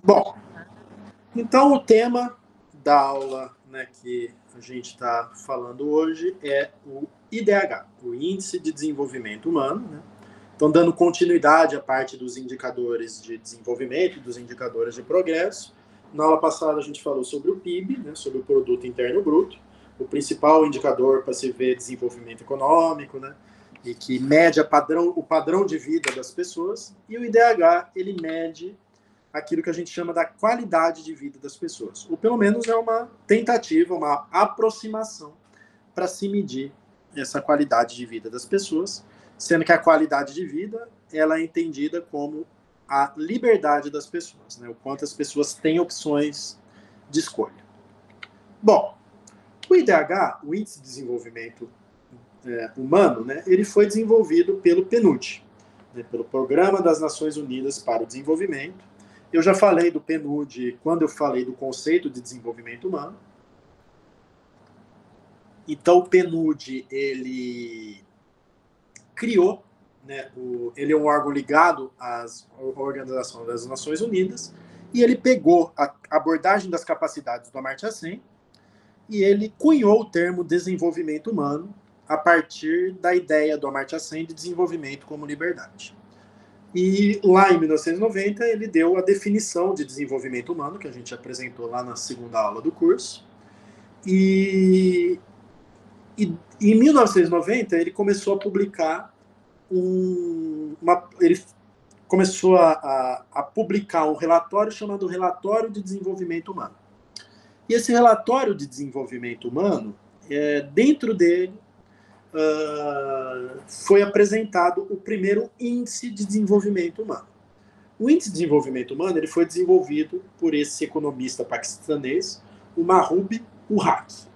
Bom, então o tema da aula, né, que a gente está falando hoje é o IDH, o Índice de Desenvolvimento Humano, né? Então, dando continuidade à parte dos indicadores de desenvolvimento e dos indicadores de progresso. Na aula passada a gente falou sobre o PIB, né, sobre o Produto Interno Bruto, o principal indicador para se ver desenvolvimento econômico, né, e que mede o padrão de vida das pessoas. E o IDH, ele mede aquilo que a gente chama da qualidade de vida das pessoas. Ou pelo menos é uma tentativa, uma aproximação para se medir essa qualidade de vida das pessoas, sendo que a qualidade de vida ela é entendida como a liberdade das pessoas, né? O quanto as pessoas têm opções de escolha. Bom, o IDH, o Índice de Desenvolvimento Humano, né, ele foi desenvolvido pelo PNUD, né, pelo Programa das Nações Unidas para o Desenvolvimento. Eu já falei do PNUD quando eu falei do conceito de desenvolvimento humano. Então, o PNUD, ele criou, né, ele é um órgão ligado à Organização das Nações Unidas, e ele pegou a abordagem das capacidades do Amartya Sen e ele cunhou o termo desenvolvimento humano a partir da ideia do Amartya Sen de desenvolvimento como liberdade. E lá em 1990 ele deu a definição de desenvolvimento humano, que a gente apresentou lá na segunda aula do curso. E em 1990 ele começou a publicar ele começou a publicar um relatório chamado Relatório de Desenvolvimento Humano. E esse relatório de desenvolvimento humano, dentro dele, foi apresentado o primeiro índice de desenvolvimento humano. O índice de desenvolvimento humano ele foi desenvolvido por esse economista paquistanês, o Mahbub ul Haq.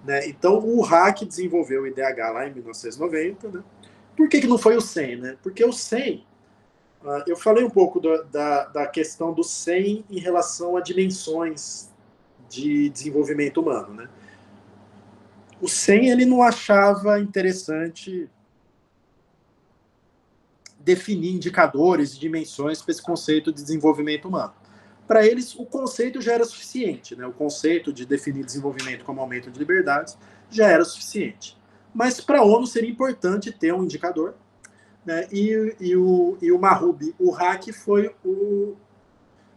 Né? Então, o Haq desenvolveu o IDH lá em 1990. Né? Por que não foi o Sen? Né? Porque o Sen, eu falei um pouco da questão do Sen em relação a dimensões de desenvolvimento humano. Né? O Sen ele não achava interessante definir indicadores e dimensões para esse conceito de desenvolvimento humano. Para eles, o conceito já era suficiente, né? O conceito de definir desenvolvimento como aumento de liberdades já era suficiente. Mas para a ONU seria importante ter um indicador, né? E o Mahbub ul Haq foi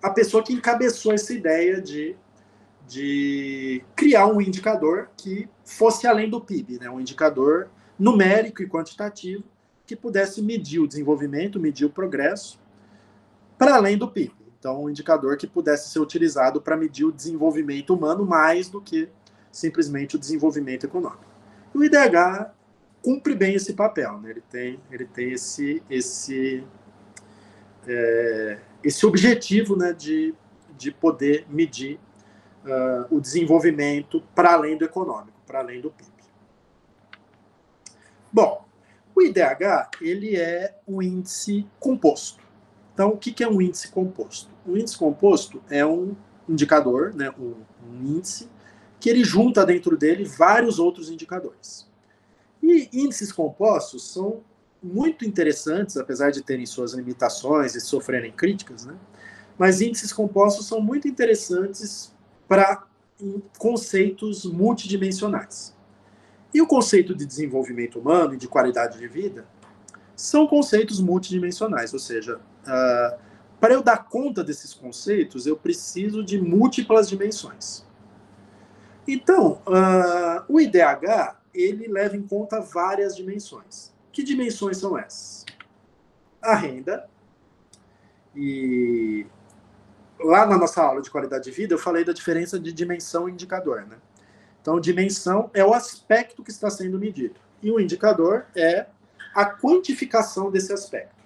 a pessoa que encabeçou essa ideia de criar um indicador que fosse além do PIB, né? Um indicador numérico e quantitativo que pudesse medir o desenvolvimento, medir o progresso, para além do PIB. Então, um indicador que pudesse ser utilizado para medir o desenvolvimento humano mais do que simplesmente o desenvolvimento econômico. E o IDH cumpre bem esse papel, né? Ele tem esse objetivo, né, de poder medir o desenvolvimento para além do econômico, para além do PIB. Bom, o IDH ele é um índice composto. Então, o que é um índice composto? Um índice composto é um indicador, né, um índice, que ele junta dentro dele vários outros indicadores. E índices compostos são muito interessantes, apesar de terem suas limitações e sofrerem críticas, né? Mas índices compostos são muito interessantes para conceitos multidimensionais. E o conceito de desenvolvimento humano e de qualidade de vida são conceitos multidimensionais, ou seja, para eu dar conta desses conceitos, eu preciso de múltiplas dimensões. Então, o IDH, ele leva em conta várias dimensões. Que dimensões são essas? A renda, e lá na nossa aula de qualidade de vida, eu falei da diferença de dimensão e indicador, né? Então, dimensão é o aspecto que está sendo medido. E o indicador é a quantificação desse aspecto.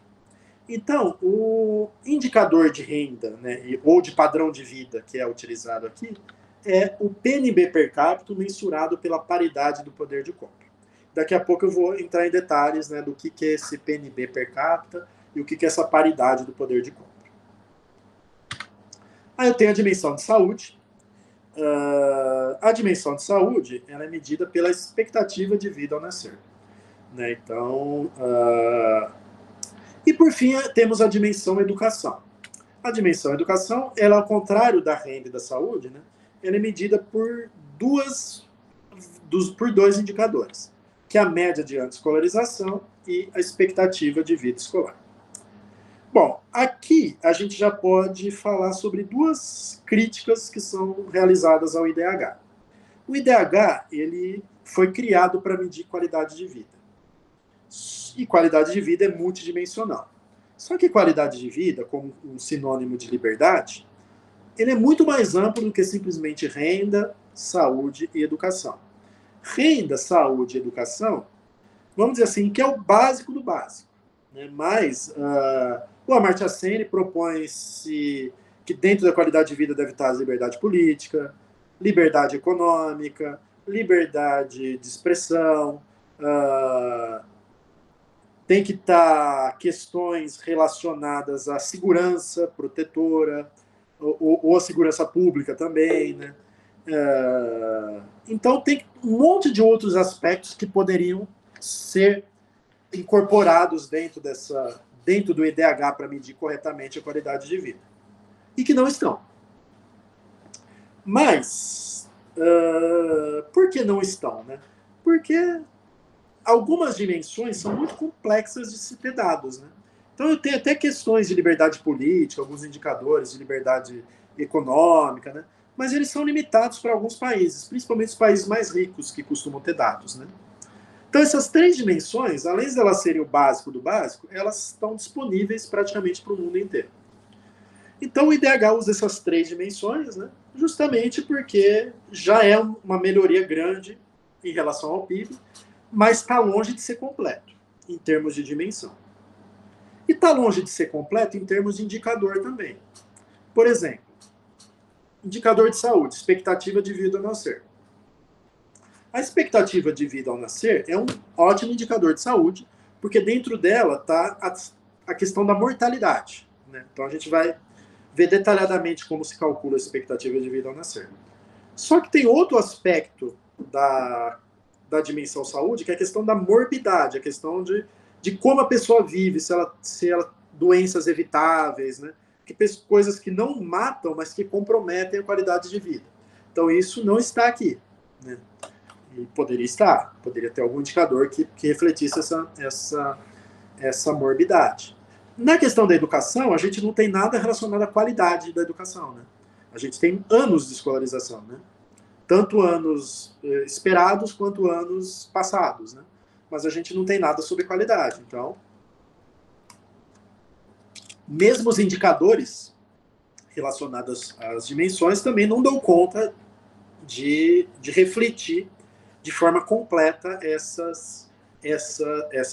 Então, o indicador de renda, né, ou de padrão de vida que é utilizado aqui, é o PNB per capita mensurado pela paridade do poder de compra. Daqui a pouco eu vou entrar em detalhes, né, do que é esse PNB per capita e o que é essa paridade do poder de compra. Aí eu tenho a dimensão de saúde. A dimensão de saúde ela é medida pela expectativa de vida ao nascer. Né? Então, e por fim, temos a dimensão educação. A dimensão educação, ela, ao contrário da renda e da saúde, né, ela é medida por dois indicadores, que é a média de ano de escolarização e a expectativa de vida escolar. Bom, aqui a gente já pode falar sobre duas críticas que são realizadas ao IDH. O IDH, ele foi criado para medir qualidade de vida. E qualidade de vida é multidimensional. Só que qualidade de vida, como um sinônimo de liberdade, ele é muito mais amplo do que simplesmente renda, saúde e educação. Renda, saúde e educação, vamos dizer assim, que é o básico do básico. Né? Mas o Amartya Sen propõe-se que dentro da qualidade de vida deve estar a liberdade política, liberdade econômica, liberdade de expressão, tem que estar questões relacionadas à segurança protetora, ou à segurança pública também, né? Então tem um monte de outros aspectos que poderiam ser incorporados dentro do IDH para medir corretamente a qualidade de vida. E que não estão. Mas, por que não estão? Né? Porque algumas dimensões são muito complexas de se ter dados. Né? Então eu tenho até questões de liberdade política, alguns indicadores de liberdade econômica, né? Mas eles são limitados para alguns países, principalmente os países mais ricos que costumam ter dados. Né? Então essas três dimensões, além de elas serem o básico do básico, elas estão disponíveis praticamente para o mundo inteiro. Então o IDH usa essas três dimensões, né? Justamente porque já é uma melhoria grande em relação ao PIB, mas está longe de ser completo em termos de dimensão. E está longe de ser completo em termos de indicador também. Por exemplo, indicador de saúde, expectativa de vida ao nascer. A expectativa de vida ao nascer é um ótimo indicador de saúde, porque dentro dela está a questão da mortalidade. Né? Então a gente vai ver detalhadamente como se calcula a expectativa de vida ao nascer. Só que tem outro aspecto da dimensão saúde, que é a questão da morbidade, a questão de como a pessoa vive, se ela doenças evitáveis, né? Coisas que não matam, mas que comprometem a qualidade de vida. Então isso não está aqui. Né? E poderia estar, poderia ter algum indicador que refletisse essa morbidade. Na questão da educação, a gente não tem nada relacionado à qualidade da educação. Né? A gente tem anos de escolarização, né? Tanto anos esperados quanto anos passados. Né? Mas a gente não tem nada sobre qualidade. Então, mesmo os indicadores relacionados às dimensões também não dão conta de refletir de forma completa essas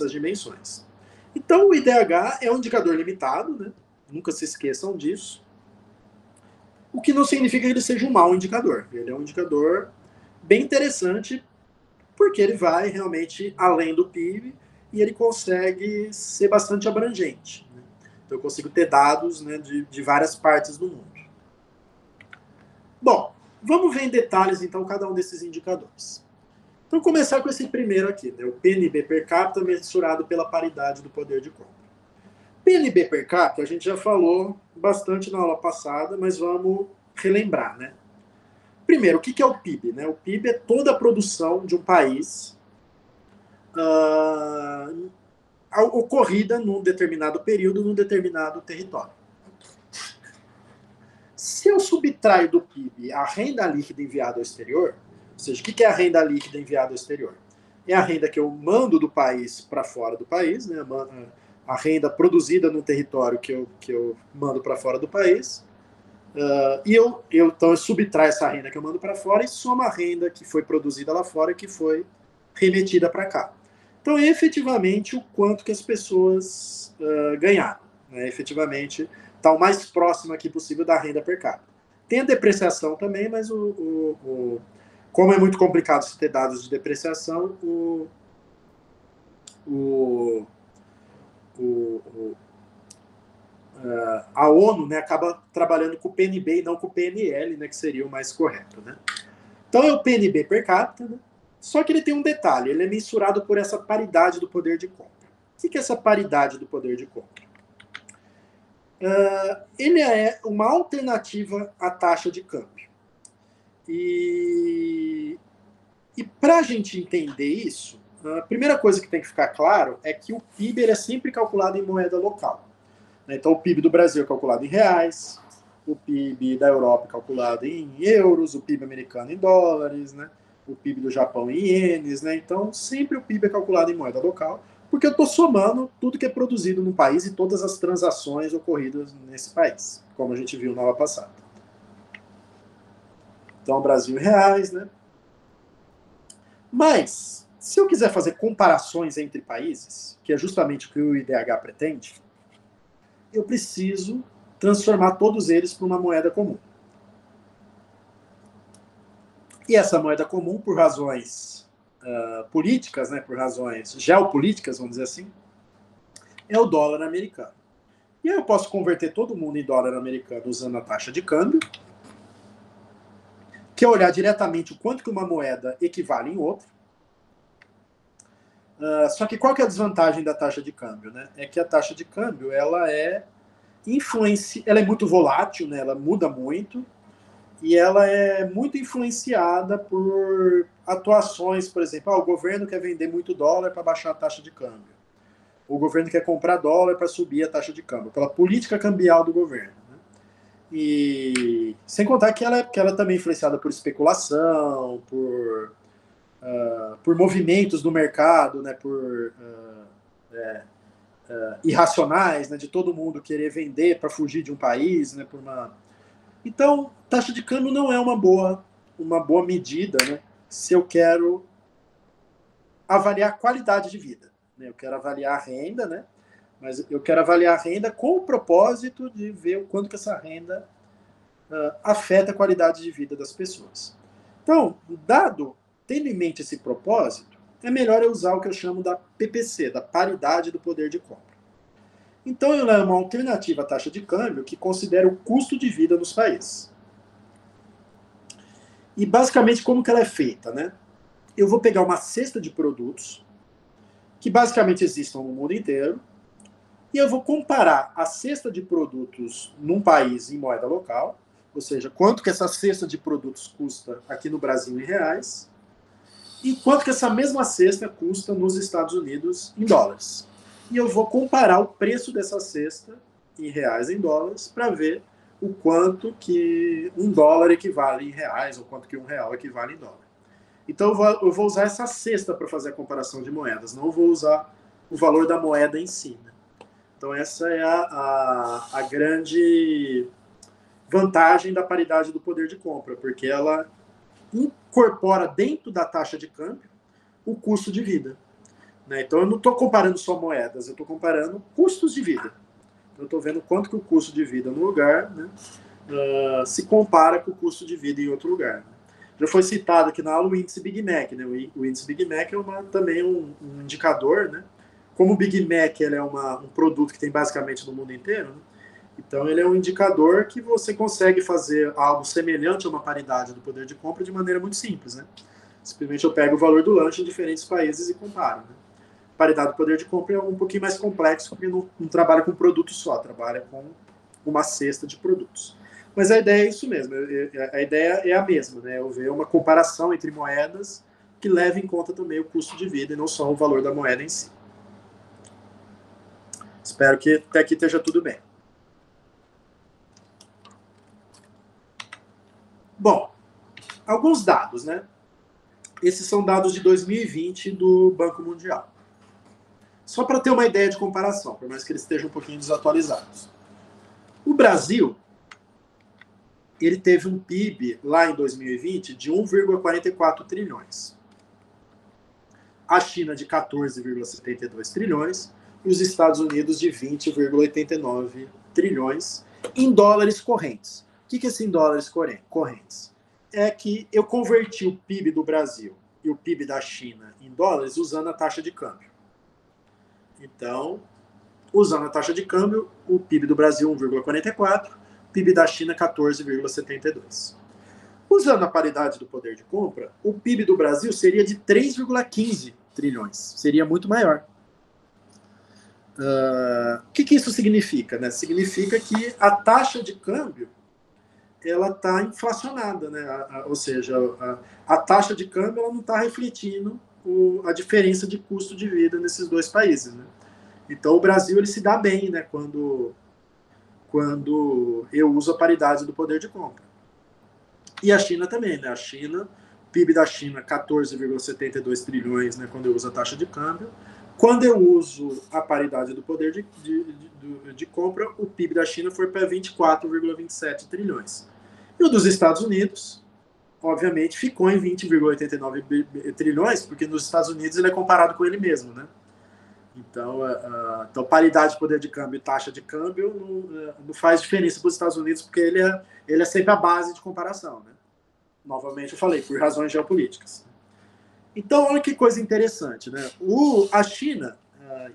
dimensões. Então, o IDH é um indicador limitado, né? Nunca se esqueçam disso. O que não significa que ele seja um mau indicador. Ele é um indicador bem interessante, porque ele vai realmente além do PIB e ele consegue ser bastante abrangente. Né? Então, eu consigo ter dados, né, de várias partes do mundo. Bom, vamos ver em detalhes, então, cada um desses indicadores. Então, começar com esse primeiro aqui, né, o PNB per capita mensurado pela paridade do poder de compra. PNB per capita, a gente já falou bastante na aula passada, mas vamos relembrar, né? Primeiro, o que é o PIB? Né? O PIB é toda a produção de um país ocorrida num determinado período, num determinado território. Se eu subtraio do PIB a renda líquida enviada ao exterior, ou seja, o que é a renda líquida enviada ao exterior? É a renda que eu mando do país para fora do país, né? A renda produzida no território que eu mando para fora do país, então eu subtraio essa renda que eu mando para fora e somo a renda que foi produzida lá fora e que foi remetida para cá. Então, é efetivamente o quanto que as pessoas ganharam. Né? Efetivamente, está o mais próximo aqui possível da renda per capita. Tem a depreciação também, mas como é muito complicado se ter dados de depreciação, a ONU, né, acaba trabalhando com o PNB e não com o PNL, né, que seria o mais correto. Né? Então é o PNB per capita, né? Só que ele tem um detalhe, ele é mensurado por essa paridade do poder de compra. O que é essa paridade do poder de compra? Ele é uma alternativa à taxa de câmbio. E para a gente entender isso, a primeira coisa que tem que ficar claro é que o PIB ele é sempre calculado em moeda local. Então, o PIB do Brasil é calculado em reais, o PIB da Europa é calculado em euros, o PIB americano em dólares, né? O PIB do Japão em ienes. Né? Então, sempre o PIB é calculado em moeda local, porque eu estou somando tudo que é produzido no país e todas as transações ocorridas nesse país, como a gente viu na aula passada. Então, o Brasil em reais, né? Mas, se eu quiser fazer comparações entre países, que é justamente o que o IDH pretende, eu preciso transformar todos eles para uma moeda comum. E essa moeda comum, por razões políticas, né, por razões geopolíticas, vamos dizer assim, é o dólar americano. E aí eu posso converter todo mundo em dólar americano usando a taxa de câmbio, que é olhar diretamente o quanto que uma moeda equivale em outra. Só que qual que é a desvantagem da taxa de câmbio? Né? É que a taxa de câmbio ela é muito volátil, né? Ela muda muito, e ela é muito influenciada por atuações, por exemplo, o governo quer vender muito dólar para baixar a taxa de câmbio. O governo quer comprar dólar para subir a taxa de câmbio, pela política cambial do governo. Né? E sem contar que ela também é influenciada por especulação, por movimentos do mercado, né, por irracionais, né, de todo mundo querer vender para fugir de um país, né, Então, taxa de câmbio não é uma boa medida, né, se eu quero avaliar a qualidade de vida. Né, eu quero avaliar a renda, né, mas eu quero avaliar a renda com o propósito de ver o quanto que essa renda afeta a qualidade de vida das pessoas. Então, tendo em mente esse propósito, é melhor eu usar o que eu chamo da PPC, da paridade do poder de compra. Então, ela é uma alternativa à taxa de câmbio que considera o custo de vida nos países. E, basicamente, como que ela é feita? Né? Eu vou pegar uma cesta de produtos que, basicamente, existam no mundo inteiro e eu vou comparar a cesta de produtos num país em moeda local, ou seja, quanto que essa cesta de produtos custa aqui no Brasil em reais e quanto que essa mesma cesta custa nos Estados Unidos em dólares. E eu vou comparar o preço dessa cesta em reais e em dólares para ver o quanto que $1 equivale em reais ou quanto que R$1 equivale em dólar. Então eu vou usar essa cesta para fazer a comparação de moedas, não vou usar o valor da moeda em si. Né? Então essa é a grande vantagem da paridade do poder de compra, porque ela incorpora dentro da taxa de câmbio o custo de vida. Né? Então eu não estou comparando só moedas, eu estou comparando custos de vida. Então, eu estou vendo quanto que o custo de vida no lugar, né, se compara com o custo de vida em outro lugar. Né? Já foi citado aqui na aula o índice Big Mac. Né? O índice Big Mac é também um indicador. Né? Como o Big Mac ele é um produto que tem basicamente no mundo inteiro, né? Então ele é um indicador que você consegue fazer algo semelhante a uma paridade do poder de compra de maneira muito simples. Né? Simplesmente eu pego o valor do lanche em diferentes países e comparo. Né? Paridade do poder de compra é um pouquinho mais complexo, porque não trabalha com produto só, trabalha com uma cesta de produtos. Mas a ideia é isso mesmo, a ideia é a mesma, né? Eu ver uma comparação entre moedas que leve em conta também o custo de vida e não só o valor da moeda em si. Espero que até aqui esteja tudo bem. Bom, alguns dados, né? Esses são dados de 2020 do Banco Mundial. Só para ter uma ideia de comparação, por mais que eles estejam um pouquinho desatualizados. O Brasil, ele teve um PIB lá em 2020 de 1,44 trilhões. A China de 14,72 trilhões e os Estados Unidos de 20,89 trilhões em dólares correntes. O que é esse em dólares correntes? É que eu converti o PIB do Brasil e o PIB da China em dólares usando a taxa de câmbio. Então, usando a taxa de câmbio, o PIB do Brasil 1,44, PIB da China 14,72. Usando a paridade do poder de compra, o PIB do Brasil seria de 3,15 trilhões. Seria muito maior. O que isso significa? Né? Significa que a taxa de câmbio ela está inflacionada, né? Ou seja, a taxa de câmbio ela não está refletindo a diferença de custo de vida nesses dois países. Né? Então, o Brasil ele se dá bem, né? Quando eu uso a paridade do poder de compra. E a China também, né? A China, o PIB da China, 14,72 trilhões, né? Quando eu uso a taxa de câmbio. Quando eu uso a paridade do poder de compra, o PIB da China foi para 24,27 trilhões. E o dos Estados Unidos, obviamente, ficou em 20,89 trilhões, porque nos Estados Unidos ele é comparado com ele mesmo, né? Então, paridade de poder de câmbio e taxa de câmbio não faz diferença para os Estados Unidos, porque ele é sempre a base de comparação, né? Novamente, eu falei, por razões geopolíticas. Então, olha que coisa interessante, né? A China,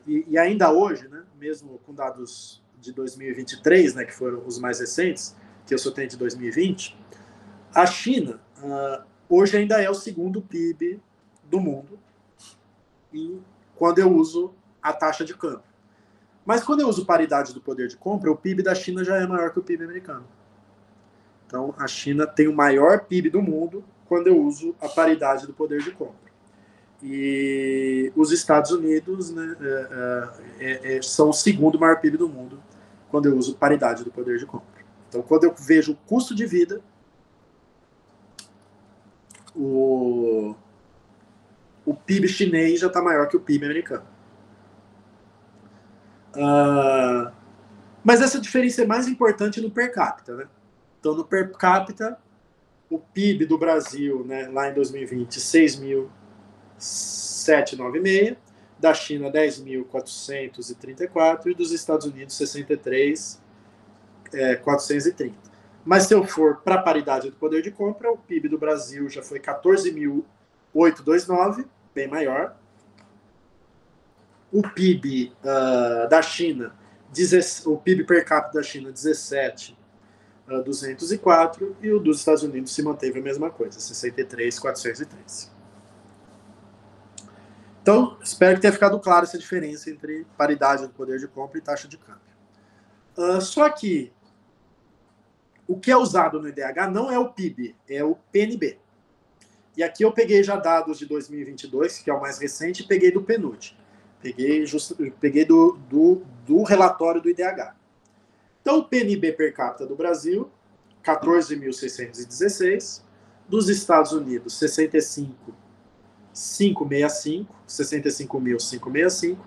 e ainda hoje, né, mesmo com dados de 2023, né, que foram os mais recentes, que eu só tenho de 2020, a China hoje ainda é o segundo PIB do mundo quando eu uso a taxa de câmbio. Mas quando eu uso paridade do poder de compra, o PIB da China já é maior que o PIB americano. Então, a China tem o maior PIB do mundo quando eu uso a paridade do poder de compra. E os Estados Unidos, né, são o segundo maior PIB do mundo quando eu uso paridade do poder de compra. Então, quando eu vejo o custo de vida, o PIB chinês já está maior que o PIB americano. Mas essa diferença é mais importante no per capita, né? Então, no per capita, o PIB do Brasil, né, lá em 2020, 6.796, da China, 10.434 e dos Estados Unidos, 63.430. Mas se eu for para a paridade do poder de compra, o PIB do Brasil já foi 14.829, bem maior. O PIB da China, o PIB per capita da China, 17.204, e o dos Estados Unidos se manteve a mesma coisa, 63.403. Então, espero que tenha ficado claro essa diferença entre paridade do poder de compra e taxa de câmbio. Só que o que é usado no IDH não é o PIB, é o PNB. E aqui eu peguei já dados de 2022, que é o mais recente, e peguei do PNUD. Peguei do relatório do IDH. Então, o PNB per capita do Brasil, 14.616. Dos Estados Unidos, 65.565.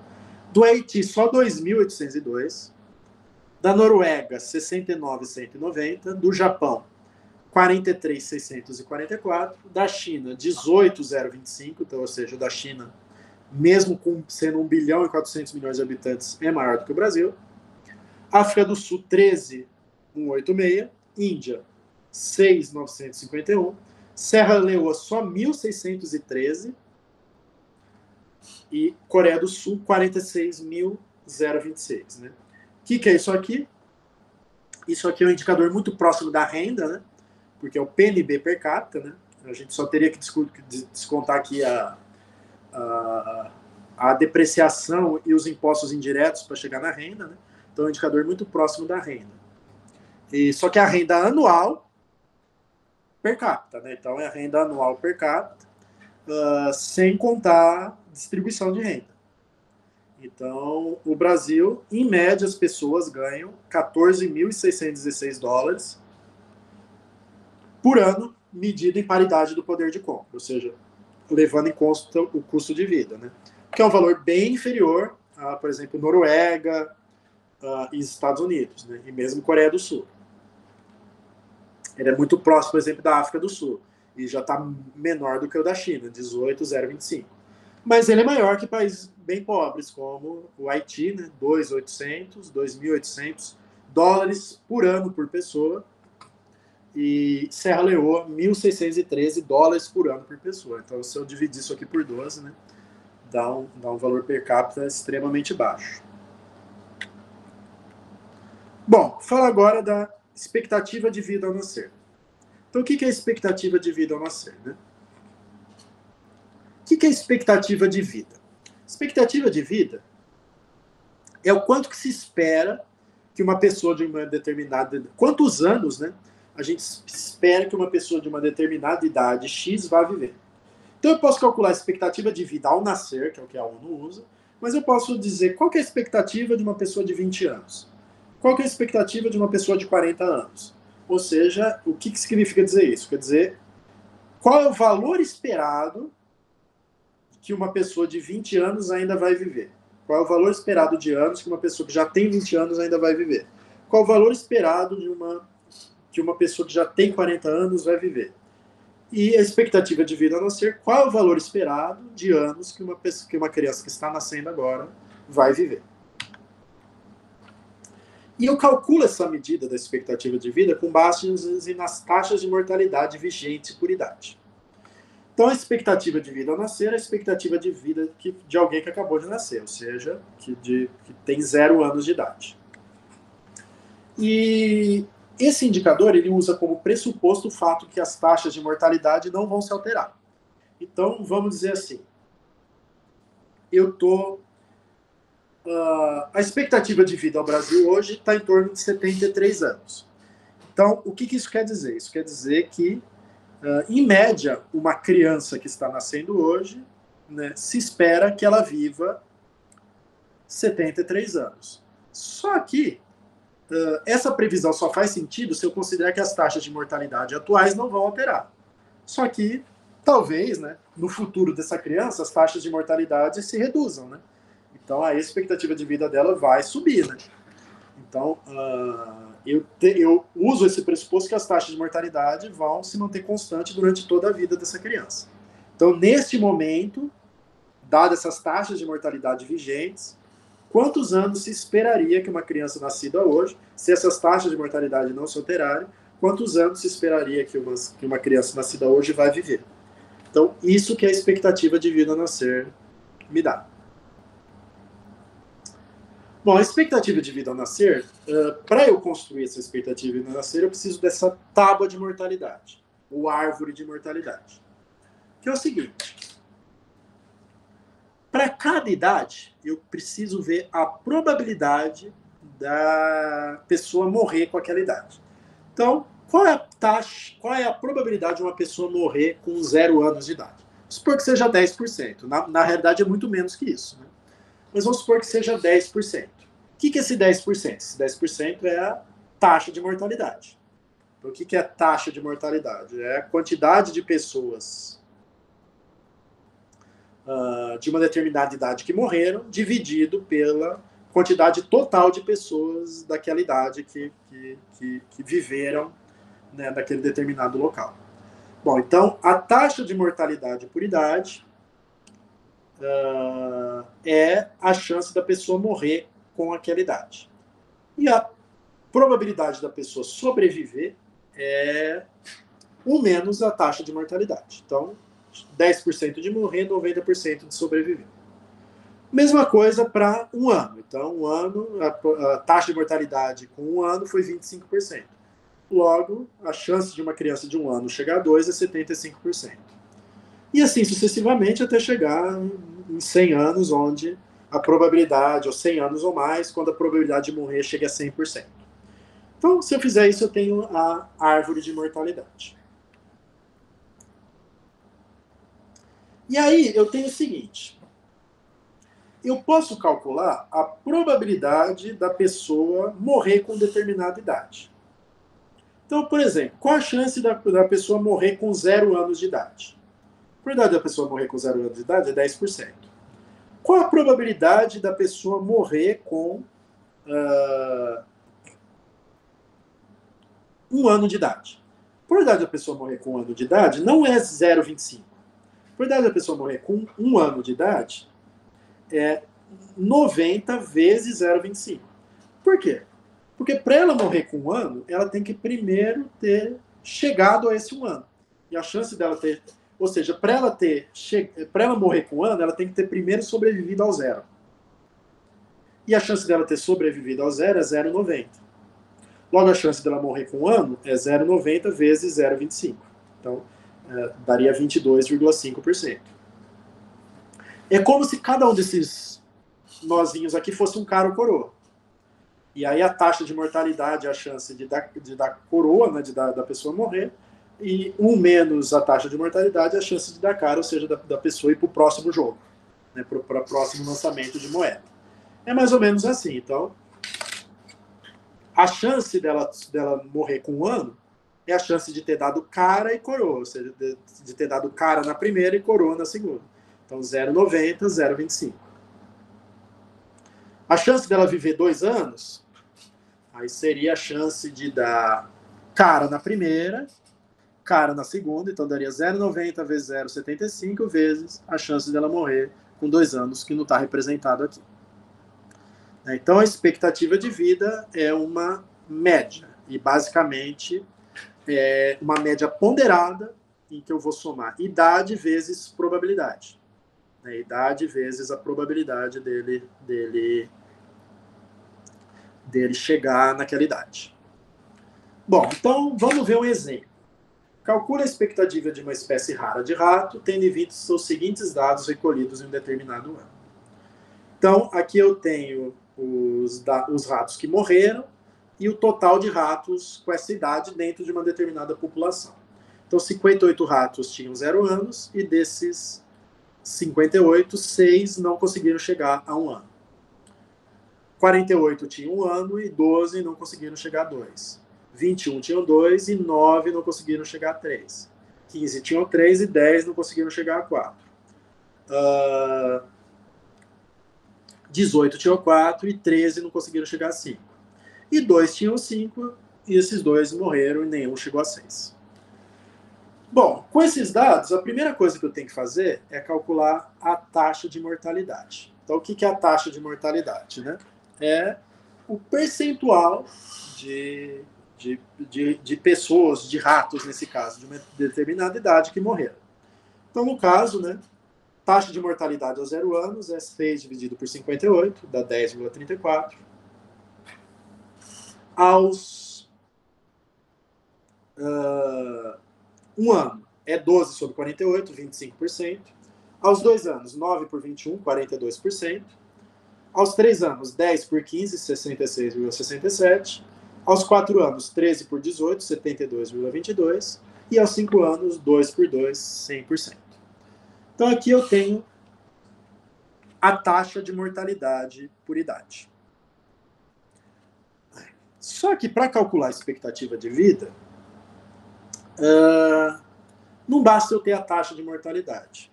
Do Haiti, só 2.802. Da Noruega, 69.190. Do Japão, 43.644. Da China, 18.025. Então, ou seja, da China, mesmo sendo 1 bilhão e 400 milhões de habitantes, é maior do que o Brasil. África do Sul, 13.186. Índia, 6.951. Serra Leoa, só 1.613. E Coreia do Sul, 46.026. Né? O que é isso aqui? Isso aqui é um indicador muito próximo da renda, né? Porque é o PNB per capita. Né? A gente só teria que descontar aqui a depreciação e os impostos indiretos para chegar na renda. Né? Então é um indicador muito próximo da renda. Só que a renda anual per capita. Né? Então é a renda anual per capita, sem contar distribuição de renda. Então, o Brasil, em média, as pessoas ganham 14.616 dólares por ano, medido em paridade do poder de compra, ou seja, levando em conta o custo de vida, né? Que é um valor bem inferior a, por exemplo, Noruega e Estados Unidos, né? E mesmo Coreia do Sul. Ele é muito próximo, por exemplo, da África do Sul, e já está menor do que o da China, 18.025. Mas ele é maior que países bem pobres, como o Haiti, né? 2.800 dólares por ano por pessoa, e Serra Leoa, 1.613 dólares por ano por pessoa. Então, se eu dividir isso aqui por 12, né, dá um valor per capita extremamente baixo. Bom, fala agora da expectativa de vida ao nascer. Então, o que é expectativa de vida ao nascer? Né? O que é expectativa de vida? Expectativa de vida é o quanto que se espera que uma pessoa de uma determinada... Quantos anos, né, a gente espera que uma pessoa de uma determinada idade X vá viver. Então eu posso calcular a expectativa de vida ao nascer, que é o que a ONU usa, mas eu posso dizer qual que é a expectativa de uma pessoa de 20 anos. Qual que é a expectativa de uma pessoa de 40 anos. Ou seja, o que significa dizer isso? Quer dizer, qual é o valor esperado que uma pessoa de 20 anos ainda vai viver? Qual é o valor esperado de anos que uma pessoa que já tem 20 anos ainda vai viver? Qual é o valor esperado que uma pessoa que já tem 40 anos vai viver? E a expectativa de vida ao nascer, qual é o valor esperado de anos que uma criança que está nascendo agora vai viver? E eu calculo essa medida da expectativa de vida com base nas taxas de mortalidade vigentes por idade. Então, a expectativa de vida ao nascer é a expectativa de vida de alguém que acabou de nascer, ou seja, que tem 0 anos de idade. E esse indicador ele usa como pressuposto o fato que as taxas de mortalidade não vão se alterar. Então, vamos dizer assim, a expectativa de vida ao Brasil hoje está em torno de 73 anos. Então, o que isso quer dizer? Isso quer dizer que, em média, uma criança que está nascendo hoje, né, se espera que ela viva 73 anos. Só que essa previsão só faz sentido se eu considerar que as taxas de mortalidade atuais não vão alterar. Só que, talvez, né, no futuro dessa criança, as taxas de mortalidade se reduzam, né? Então, a expectativa de vida dela vai subir, né? Então, eu uso esse pressuposto que as taxas de mortalidade vão se manter constantes durante toda a vida dessa criança. Então, neste momento, dadas essas taxas de mortalidade vigentes, quantos anos se esperaria que uma criança nascida hoje, se essas taxas de mortalidade não se alterarem, quantos anos se esperaria que uma criança nascida hoje vai viver? Então, isso que a expectativa de vida ao nascer me dá. Bom, a expectativa de vida ao nascer, para eu construir essa expectativa de vida ao nascer, eu preciso dessa tábua de mortalidade, ou árvore de mortalidade. Que é o seguinte, para cada idade, eu preciso ver a probabilidade da pessoa morrer com aquela idade. Então, qual é a probabilidade de uma pessoa morrer com 0 anos de idade? Vamos supor que seja 10%. Na realidade, é muito menos que isso, né? Mas vamos supor que seja 10%. O que é esse 10%? Esse 10% é a taxa de mortalidade. Então, o que é a taxa de mortalidade? É a quantidade de pessoas de uma determinada idade que morreram, dividido pela quantidade total de pessoas daquela idade que viveram, né, naquele determinado local. Bom, então, a taxa de mortalidade por idade é a chance da pessoa morrer com aquela idade. E a probabilidade da pessoa sobreviver é 1 menos a taxa de mortalidade. Então, 10% de morrer, 90% de sobreviver. Mesma coisa para 1 ano. Então, 1 ano, a taxa de mortalidade com 1 ano foi 25%. Logo, a chance de uma criança de 1 ano chegar a 2 é 75%. E assim sucessivamente até chegar em 100 anos, onde a probabilidade, ou 100 anos ou mais, quando a probabilidade de morrer chega a 100%. Então, se eu fizer isso, eu tenho a árvore de mortalidade. E aí, eu tenho o seguinte. Eu posso calcular a probabilidade da pessoa morrer com determinada idade. Então, por exemplo, qual a chance da pessoa morrer com 0 anos de idade? A probabilidade da pessoa morrer com 0 anos de idade é 10%. Qual a probabilidade da pessoa morrer com 1 ano de idade? A probabilidade da pessoa morrer com 1 ano de idade não é 0,25. A probabilidade da pessoa morrer com 1 ano de idade é 90 vezes 0,25. Por quê? Porque para ela morrer com 1 ano, ela tem que primeiro ter chegado a esse 1 ano. E a chance dela ter... Ou seja, para ela morrer com 1 ano, ela tem que ter primeiro sobrevivido ao 0. E a chance dela ter sobrevivido ao 0 é 0,90. Logo, a chance dela morrer com 1 ano é 0,90 vezes 0,25. Então, daria 22,5%. É como se cada um desses nozinhos aqui fosse um cara ou coroa. E aí a taxa de mortalidade, a chance de dar coroa, né, da pessoa morrer, e 1 menos a taxa de mortalidade, a chance de dar cara, ou seja, da pessoa ir para o próximo jogo, né, para o próximo lançamento de moeda. É mais ou menos assim. Então, a chance dela morrer com 1 ano é a chance de ter dado cara e coroa, ou seja, de ter dado cara na primeira e coroa na segunda. Então, 0,90, 0,25. A chance dela viver 2 anos, aí seria a chance de dar cara na primeira, cara na segunda, então daria 0,90 vezes 0,75 vezes a chance dela morrer com 2 anos, que não está representado aqui. Então, a expectativa de vida é uma média, e basicamente é uma média ponderada, em que eu vou somar idade vezes probabilidade. Idade vezes a probabilidade dele chegar naquela idade. Bom, então vamos ver um exemplo. Calcula a expectativa de uma espécie rara de rato, tendo em vista os seguintes dados recolhidos em um determinado ano. Então, aqui eu tenho os ratos que morreram e o total de ratos com essa idade dentro de uma determinada população. Então, 58 ratos tinham 0 anos e desses 58, 6 não conseguiram chegar a 1 ano. 48 tinham 1 ano e 12 não conseguiram chegar a 2. 21 tinham 2 e 9 não conseguiram chegar a 3. 15 tinham 3 e 10 não conseguiram chegar a 4. 18 tinham 4 e 13 não conseguiram chegar a 5. E 2 tinham 5 e esses 2 morreram e nenhum chegou a 6. Bom, com esses dados, a primeira coisa que eu tenho que fazer é calcular a taxa de mortalidade. Então, o que é a taxa de mortalidade, né? É o percentual de pessoas, de ratos, nesse caso, de uma determinada idade que morreram. Então, no caso, né, taxa de mortalidade aos 0 anos é 6 dividido por 58, dá 10,34. Aos 1 ano é 12 sobre 48, 25%. Aos 2 anos, 9 por 21, 42%. Aos 3 anos, 10 por 15, 66,67%. Aos 4 anos, 13 por 18, 72,22%. E aos 5 anos, 2 por 2, 100%. Então aqui eu tenho a taxa de mortalidade por idade. Só que para calcular a expectativa de vida, não basta eu ter a taxa de mortalidade.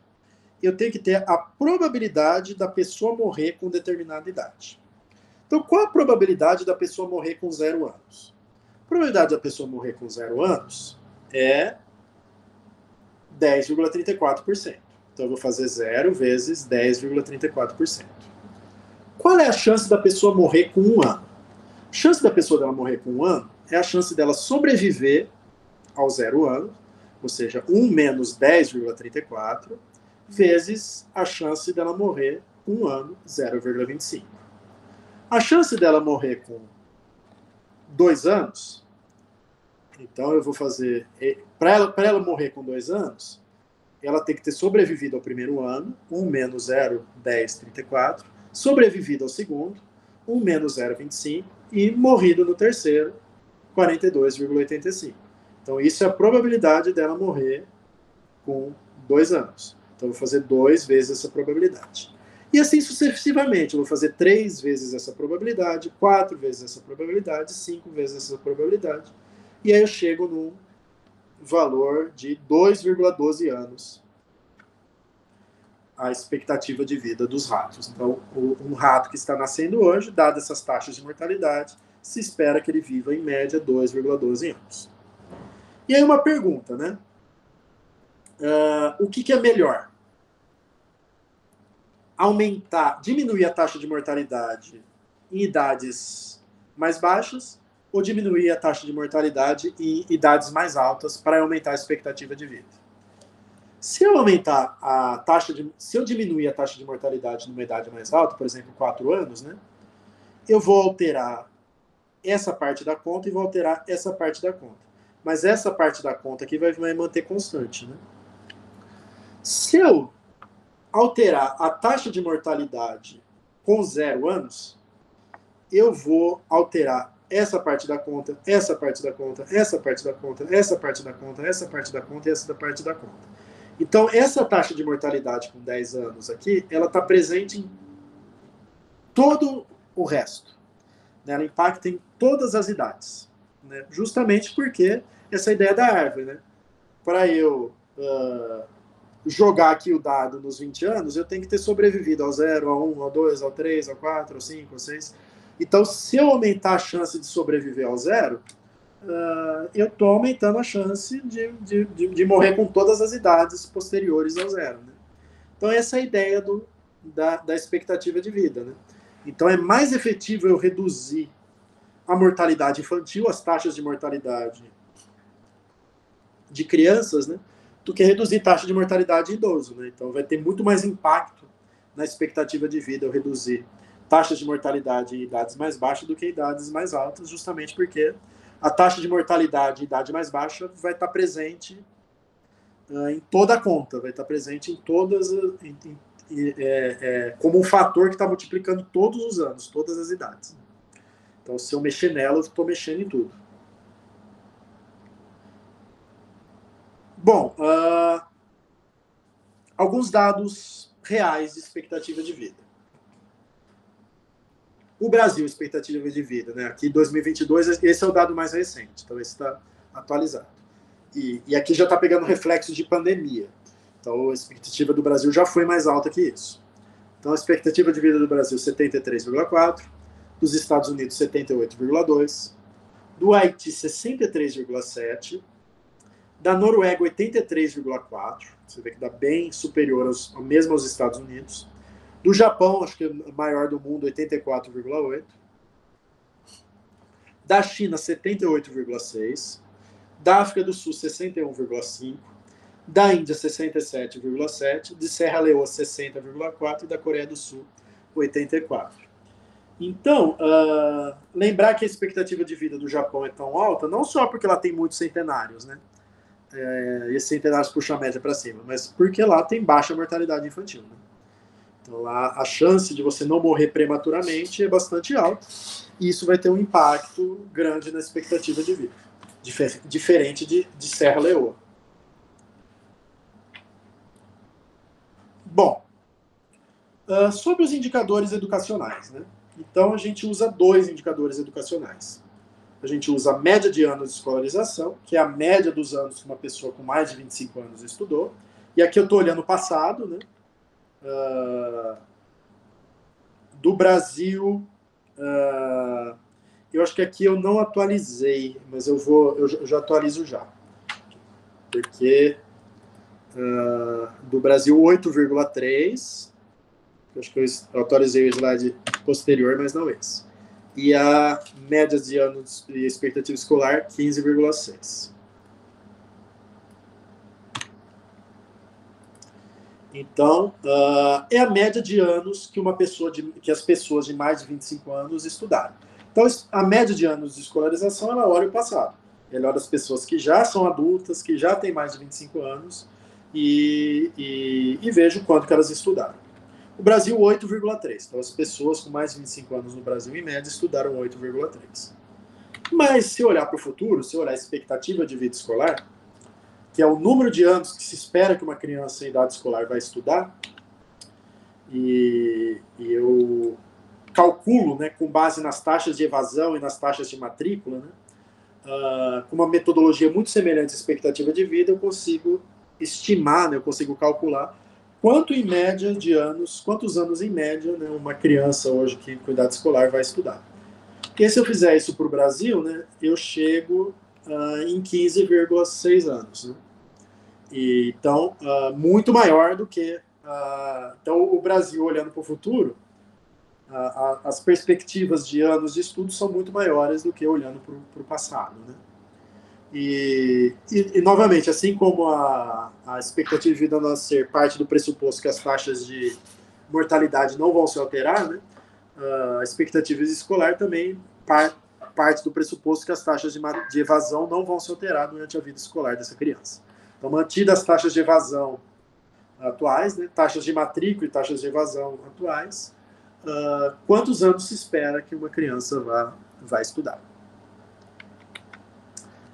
Eu tenho que ter a probabilidade da pessoa morrer com determinada idade. Então, qual a probabilidade da pessoa morrer com 0 anos? A probabilidade da pessoa morrer com 0 anos é 10,34%. Então, eu vou fazer 0 vezes 10,34%. Qual é a chance da pessoa morrer com 1 ano? A chance da pessoa dela morrer com 1 ano é a chance dela sobreviver ao 0 ano, ou seja, 1 menos 10,34, vezes a chance dela morrer com 1 ano, 0,25. A chance dela morrer com 2 anos, então eu vou fazer... Para ela morrer com 2 anos, ela tem que ter sobrevivido ao primeiro ano, 1 menos 0,1034, sobrevivido ao segundo, 1 menos 0,25, e morrido no terceiro, 42,85. Então, isso é a probabilidade dela morrer com 2 anos. Então, eu vou fazer 2 vezes essa probabilidade. E assim sucessivamente. Eu vou fazer 3 vezes essa probabilidade, 4 vezes essa probabilidade, 5 vezes essa probabilidade. E aí eu chego num valor de 2,12 anos a expectativa de vida dos ratos. Então, um rato que está nascendo hoje, dadas essas taxas de mortalidade, se espera que ele viva, em média, 2,12 anos. E aí uma pergunta, né? O que é melhor? Diminuir a taxa de mortalidade em idades mais baixas ou diminuir a taxa de mortalidade em idades mais altas para aumentar a expectativa de vida? Se eu diminuir a taxa de mortalidade numa idade mais alta, por exemplo, 4 anos, né? Eu vou alterar essa parte da conta e vou alterar essa parte da conta. Mas essa parte da conta aqui vai manter constante, né? Se eu alterar a taxa de mortalidade com 0 anos, eu vou alterar essa parte da conta, essa parte da conta, essa parte da conta, essa parte da conta, essa parte da conta e essa parte da conta. Então, essa taxa de mortalidade com 10 anos aqui, ela está presente em todo o resto. Né? Ela impacta em todas as idades. Né? Justamente porque essa ideia da árvore. Né? Para eu jogar aqui o dado nos 20 anos, eu tenho que ter sobrevivido ao 0, ao 1, ao 2, ao 3, ao 4, ao 5, ao 6. Então, se eu aumentar a chance de sobreviver ao 0, eu estou aumentando a chance de morrer com todas as idades posteriores ao 0. Né? Então, essa é a ideia da expectativa de vida. Né? Então, é mais efetivo eu reduzir a mortalidade infantil, as taxas de mortalidade de crianças, né, do que reduzir taxa de mortalidade de idoso. Né? Então, vai ter muito mais impacto na expectativa de vida eu reduzir taxas de mortalidade em idades mais baixas do que em idades mais altas, justamente porque a taxa de mortalidade em idade mais baixa vai estar presente em toda a conta, vai estar presente em todas, como um fator que está multiplicando todos os anos, todas as idades. Então, se eu mexer nela, eu estou mexendo em tudo. Bom, alguns dados reais de expectativa de vida. O Brasil, expectativa de vida, né? Aqui 2022, esse é o dado mais recente, então esse está atualizado. E aqui já está pegando reflexo de pandemia. Então a expectativa do Brasil já foi mais alta que isso. Então a expectativa de vida do Brasil 73,4, dos Estados Unidos 78,2, do Haiti 63,7, da Noruega 83,4, você vê que dá bem superior mesmo aos Estados Unidos. Do Japão, acho que é o maior do mundo, 84,8. Da China, 78,6. Da África do Sul, 61,5. Da Índia, 67,7. De Serra Leoa, 60,4. E da Coreia do Sul, 84. Então, lembrar que a expectativa de vida do Japão é tão alta, não só porque ela tem muitos centenários, né? E esses centenários puxam a média para cima, mas porque lá tem baixa mortalidade infantil, né? Então, lá, a chance de você não morrer prematuramente é bastante alta, e isso vai ter um impacto grande na expectativa de vida, diferente de Serra Leoa. Bom, sobre os indicadores educacionais, né? Então, a gente usa 2 indicadores educacionais. A gente usa a média de anos de escolarização, que é a média dos anos que uma pessoa com mais de 25 anos estudou, e aqui eu estou olhando o passado, né? Do Brasil, eu acho que aqui eu não atualizei, mas eu já atualizo já. Porque do Brasil 8,3, acho que eu atualizei o slide posterior, mas não esse. E a média de anos e expectativa escolar 15,6. Então, é a média de anos que as pessoas de mais de 25 anos estudaram. Então, a média de anos de escolarização, ela olha o passado. Ela olha as pessoas que já são adultas, que já têm mais de 25 anos, e veja o quanto que elas estudaram. O Brasil, 8,3. Então, as pessoas com mais de 25 anos no Brasil, em média, estudaram 8,3. Mas, se olhar para o futuro, se olhar a expectativa de vida escolar, que é o número de anos que se espera que uma criança em idade escolar vai estudar, e eu calculo, né, com base nas taxas de evasão e nas taxas de matrícula, né, com uma metodologia muito semelhante à expectativa de vida, eu consigo estimar, né, eu consigo calcular quantos anos em média, né, uma criança hoje que com idade escolar vai estudar. E se eu fizer isso para o Brasil, né, eu chego em 15,6 anos. Né? Então, muito maior do que... então, o Brasil, olhando para o futuro, as perspectivas de anos de estudo são muito maiores do que olhando para o passado. Né? E, novamente, assim como a expectativa de vida ser parte do pressuposto que as taxas de mortalidade não vão se alterar, né? A expectativa escolar também parte do pressuposto que as taxas de evasão não vão se alterar durante a vida escolar dessa criança. Então, mantidas as taxas de evasão atuais, né, taxas de matrícula e taxas de evasão atuais, quantos anos se espera que uma criança vá estudar.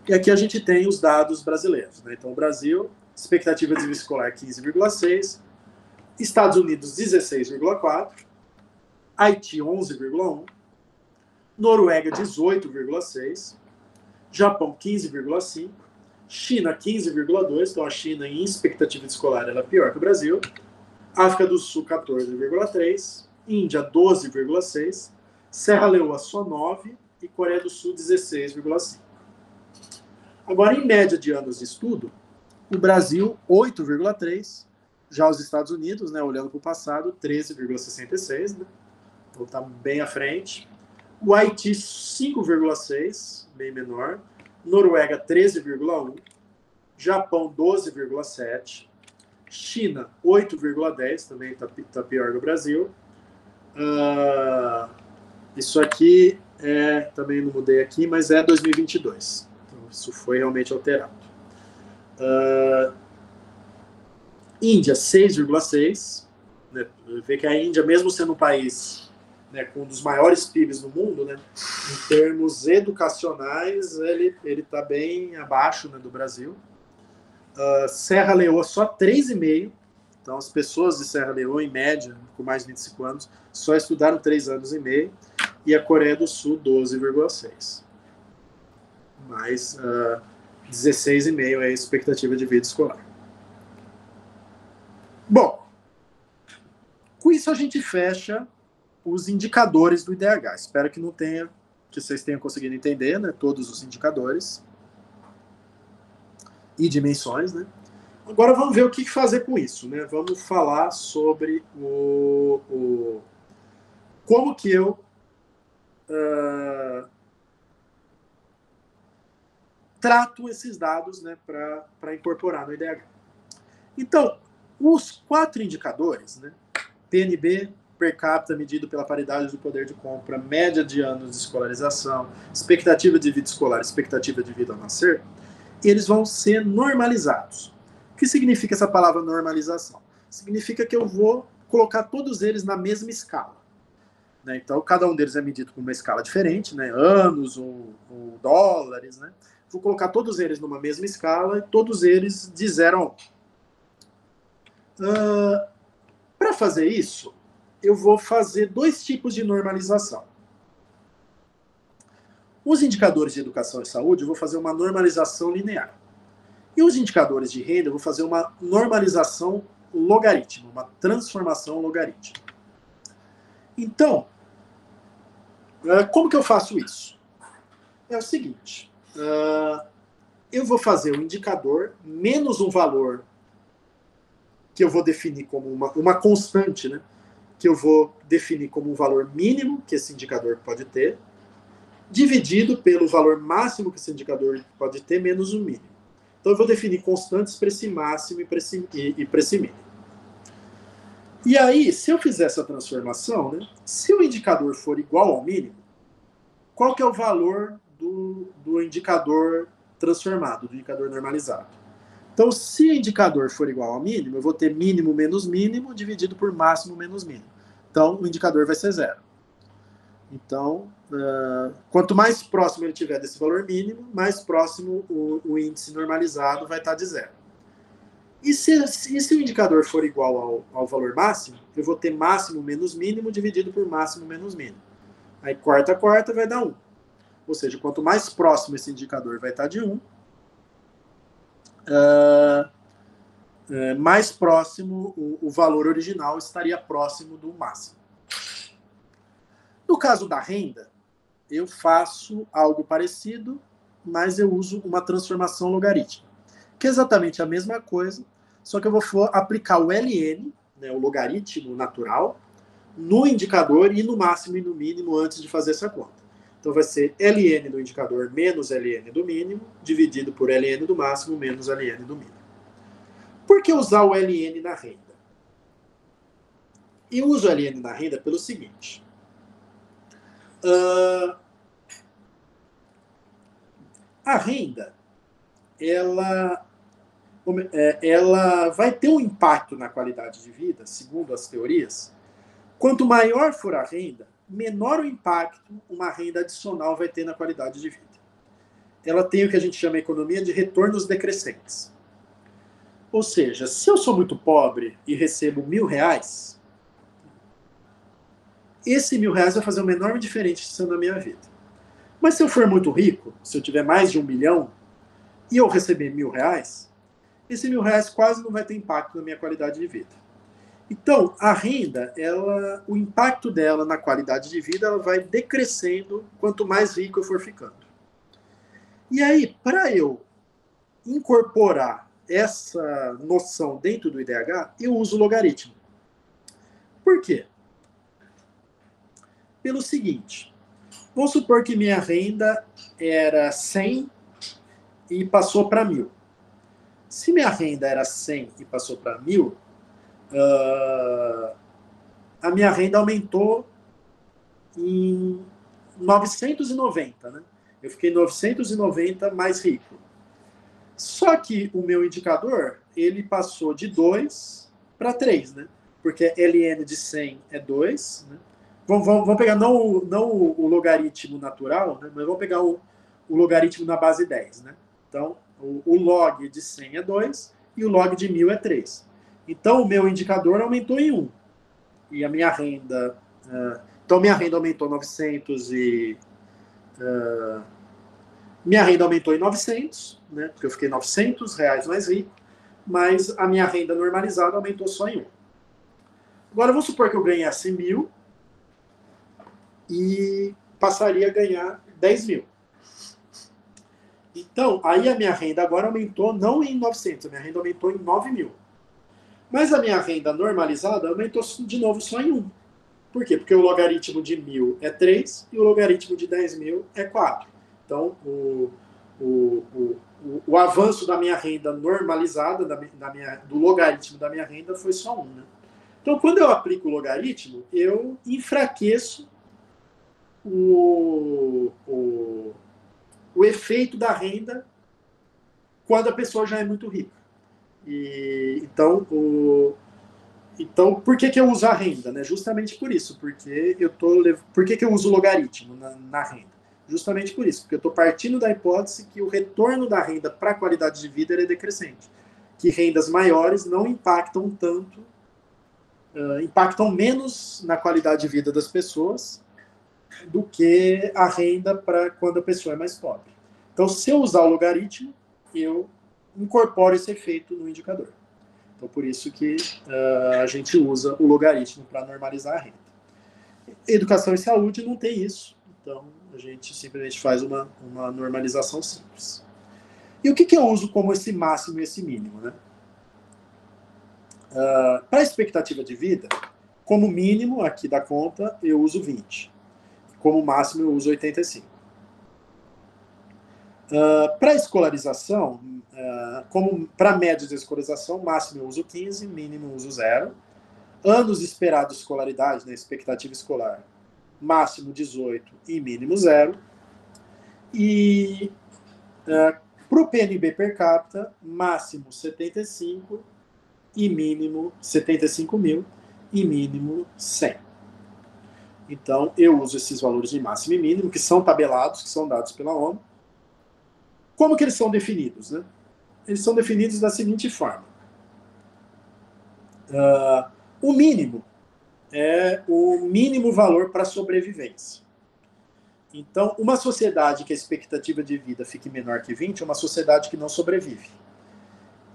E aqui a gente tem os dados brasileiros, né? Então, o Brasil, expectativa de vida escolar 15,6, Estados Unidos 16,4, Haiti 11,1, Noruega 18,6, Japão 15,5, China 15,2, então a China em expectativa de escolar ela é pior que o Brasil, África do Sul 14,3, Índia 12,6, Serra Leoa só 9 e Coreia do Sul 16,5. Agora, em média de anos de estudo, o Brasil 8,3, já os Estados Unidos, né, olhando para o passado, 13,66, né? Então está bem à frente. O Haiti 5,6, bem menor. Noruega 13,1, Japão 12,7, China 8,10, também está pior que o Brasil. Isso aqui também não mudei aqui, mas é 2022. Então, isso foi realmente alterado. Índia 6,6, né? Vê que a Índia, mesmo sendo um país, né, com um dos maiores PIBs do mundo, né, em termos educacionais, ele está bem abaixo, né, do Brasil. Serra Leoa só 3,5. Então, as pessoas de Serra Leoa, em média, com mais de 25 anos, só estudaram 3 anos e meio. E a Coreia do Sul, 12,6. Mais 16,5 é a expectativa de vida escolar. Bom, com isso a gente fecha os indicadores do IDH. Espero que vocês tenham conseguido entender, né, todos os indicadores e dimensões, né? Agora vamos ver o que fazer com isso, né? Vamos falar sobre como que eu trato esses dados, né, para incorporar no IDH. Então, os 4 indicadores, né, PNB, per capita medido pela paridade do poder de compra, média de anos de escolarização, expectativa de vida escolar, expectativa de vida ao nascer, eles vão ser normalizados. O que significa essa palavra normalização? Significa que eu vou colocar todos eles na mesma escala, né? Então, cada um deles é medido com uma escala diferente, né? Anos ou dólares, né? Vou colocar todos eles numa mesma escala e todos eles de 0 a 1. Para fazer isso, eu vou fazer 2 tipos de normalização. Os indicadores de educação e saúde, eu vou fazer uma normalização linear. E os indicadores de renda, eu vou fazer uma normalização logarítmica, uma transformação logarítmica. Então, como que eu faço isso? É o seguinte, eu vou fazer o indicador menos um valor que eu vou definir como uma constante, né? Que eu vou definir como um valor mínimo que esse indicador pode ter, dividido pelo valor máximo que esse indicador pode ter, menos o mínimo. Então, eu vou definir constantes para esse máximo e para esse mínimo. E aí, se eu fizer essa transformação, né, se o indicador for igual ao mínimo, qual que é o valor do indicador transformado, do indicador normalizado? Então, se o indicador for igual ao mínimo, eu vou ter mínimo menos mínimo dividido por máximo menos mínimo. Então, o indicador vai ser 0. Então, quanto mais próximo ele tiver desse valor mínimo, mais próximo o índice normalizado vai estar de 0. E se o indicador for igual ao valor máximo, eu vou ter máximo menos mínimo dividido por máximo menos mínimo. Aí, quarta vai dar 1. Ou seja, quanto mais próximo esse indicador vai estar de 1, mais próximo o valor original estaria próximo do máximo. No caso da renda, eu faço algo parecido, mas eu uso uma transformação logarítmica, que é exatamente a mesma coisa, só que eu vou aplicar o ln, né, o logaritmo natural, no indicador e no máximo e no mínimo antes de fazer essa conta. Então vai ser ln do indicador menos ln do mínimo, dividido por ln do máximo menos ln do mínimo. Por que usar o ln na renda? Eu uso o ln na renda pelo seguinte. A renda, ela vai ter um impacto na qualidade de vida, segundo as teorias, quanto maior for a renda, menor o impacto uma renda adicional vai ter na qualidade de vida. Ela tem o que a gente chama em economia de retornos decrescentes. Ou seja, se eu sou muito pobre e recebo R$1.000, esse R$1.000 vai fazer uma enorme diferença na minha vida. Mas se eu for muito rico, se eu tiver mais de 1 milhão, e eu receber R$1.000, esse R$1.000 quase não vai ter impacto na minha qualidade de vida. Então, a renda, o impacto dela na qualidade de vida, ela vai decrescendo quanto mais rico eu for ficando. E aí, para eu incorporar essa noção dentro do IDH, eu uso o logaritmo. Por quê? Pelo seguinte, vamos supor que minha renda era 100 e passou para 1.000. Se minha renda era 100 e passou para 1.000, a minha renda aumentou em 990, né? Eu fiquei 990 mais rico. Só que o meu indicador, ele passou de 2 para 3, né? Porque LN de 100 é 2, né? Vamos pegar não o logaritmo natural, né? Mas vamos pegar o logaritmo na base 10, né? Então, o log de 100 é 2 e o log de 1.000 é 3. Então, o meu indicador aumentou em 1. E a minha renda... então, minha renda aumentou 900 e... minha renda aumentou em 900, né? Porque eu fiquei R$900 mais rico, mas a minha renda normalizada aumentou só em 1. Agora, vamos supor que eu ganhasse 1.000 e passaria a ganhar 10.000. Então, aí a minha renda agora aumentou não em 900, a minha renda aumentou em 9.000. Mas a minha renda normalizada aumentou de novo só em 1. Por quê? Porque o logaritmo de 1.000 é 3 e o logaritmo de 10.000 é 4. Então, o avanço da minha renda normalizada, do logaritmo da minha renda, foi só 1. Né? Então, quando eu aplico o logaritmo, eu enfraqueço o efeito da renda quando a pessoa já é muito rica. Então, por que eu uso a renda? Né? Justamente por isso. Por que eu uso o logaritmo na renda? Justamente por isso. Porque eu estou partindo da hipótese que o retorno da renda para a qualidade de vida é decrescente. Que rendas maiores não impactam tanto, impactam menos na qualidade de vida das pessoas do que a renda para quando a pessoa é mais pobre. Então, se eu usar o logaritmo, eu incorporo esse efeito no indicador. Então, por isso que a gente usa o logaritmo para normalizar a renda. Educação e saúde não tem isso. Então, a gente simplesmente faz uma normalização simples. E o que eu uso como esse máximo e esse mínimo? Né? Para a expectativa de vida, como mínimo, aqui da conta, eu uso 20. Como máximo, eu uso 85. Para a escolarização, como para média de escolarização, máximo eu uso 15, mínimo eu uso 0. Anos esperados de escolaridade, né, expectativa escolar, máximo 18 e mínimo 0. E para o PNB per capita, máximo 75 e mínimo 75 mil e mínimo 100. Então, eu uso esses valores de máximo e mínimo, que são tabelados, que são dados pela ONU. Como que eles são definidos? Né? Eles são definidos da seguinte forma. O mínimo é o mínimo valor para sobrevivência. Então, uma sociedade que a expectativa de vida fique menor que 20 é uma sociedade que não sobrevive.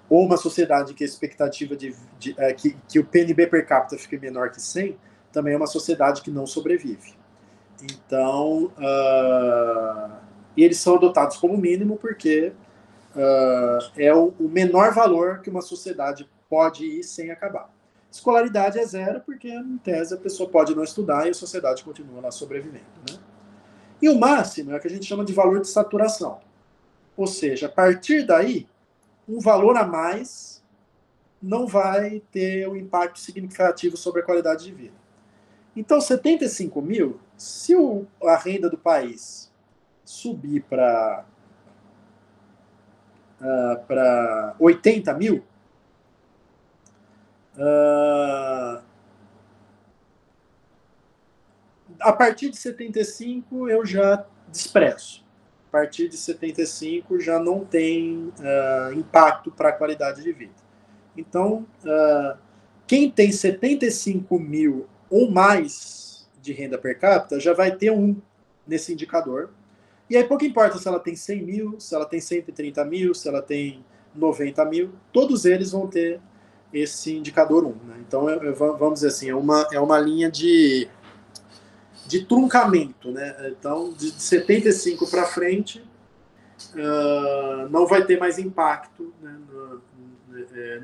Ou uma sociedade que a expectativa que o PNB per capita fique menor que 100 também é uma sociedade que não sobrevive. Então, eles são adotados como mínimo porque é o menor valor que uma sociedade pode ir sem acabar. Escolaridade é 0 porque, em tese, a pessoa pode não estudar e a sociedade continua lá sobrevivendo. Né? E o máximo é o que a gente chama de valor de saturação. Ou seja, a partir daí, um valor a mais não vai ter um impacto significativo sobre a qualidade de vida. Então, 75 mil, se a renda do país subir para 80 mil, A partir de 75 eu já desprezo. A partir de 75 já não tem impacto para a qualidade de vida. Então, quem tem 75 mil ou mais de renda per capita já vai ter um nesse indicador. E aí pouco importa se ela tem 100 mil, se ela tem 130 mil, se ela tem 90 mil, todos eles vão ter esse indicador 1. Né? Então, vamos dizer assim, é uma linha de truncamento. Né? Então, de 75 para frente, não vai ter mais impacto, né,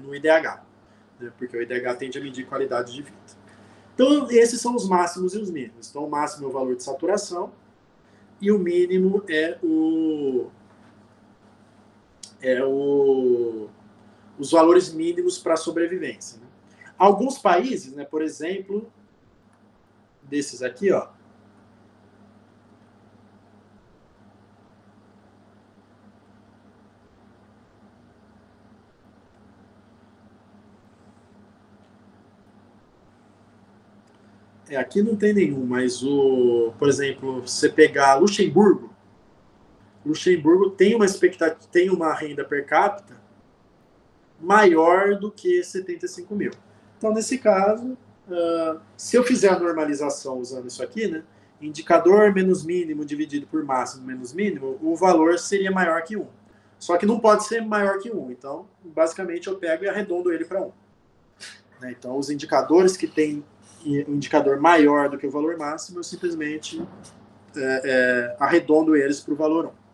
no IDH, né? Porque o IDH tende a medir qualidade de vida. Então, esses são os máximos e os mínimos. Então, o máximo é o valor de saturação e o mínimo os valores mínimos para sobrevivência. Né? Alguns países, né, por exemplo, desses aqui, ó, aqui não tem nenhum, mas por exemplo, você pegar Luxemburgo tem uma renda per capita maior do que 75 mil. Então, nesse caso, se eu fizer a normalização usando isso aqui, né, indicador menos mínimo dividido por máximo menos mínimo, o valor seria maior que 1. Só que não pode ser maior que 1. Então, basicamente, eu pego e arredondo ele para 1. Né, então, os indicadores que têm um indicador maior do que o valor máximo, eu simplesmente arredondo eles para o valor 1.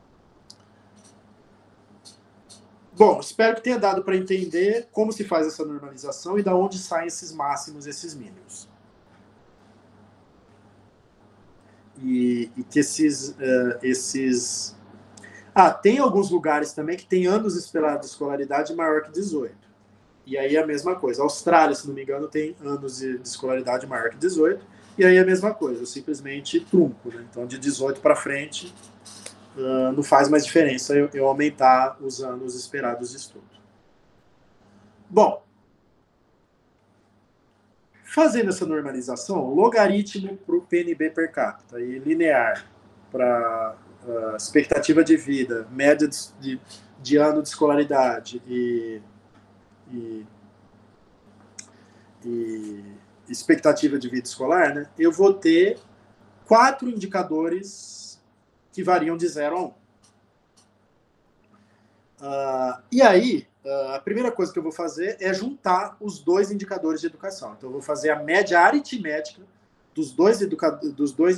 Bom, espero que tenha dado para entender como se faz essa normalização e de onde saem esses máximos e esses mínimos. E que tem alguns lugares também que tem anos esperados de escolaridade maior que 18. E aí é a mesma coisa. A Austrália, se não me engano, tem anos de escolaridade maior que 18. E aí é a mesma coisa. Eu simplesmente trunco. Né? Então, de 18 para frente, não faz mais diferença eu aumentar os anos esperados de estudo. Bom, fazendo essa normalização, logaritmo para o PNB per capita e linear para expectativa de vida, média de ano de escolaridade e expectativa de vida escolar, né, eu vou ter 4 indicadores que variam de 0 a 1. E aí, a primeira coisa que eu vou fazer é juntar os 2 indicadores de educação. Então, eu vou fazer a média aritmética dos dois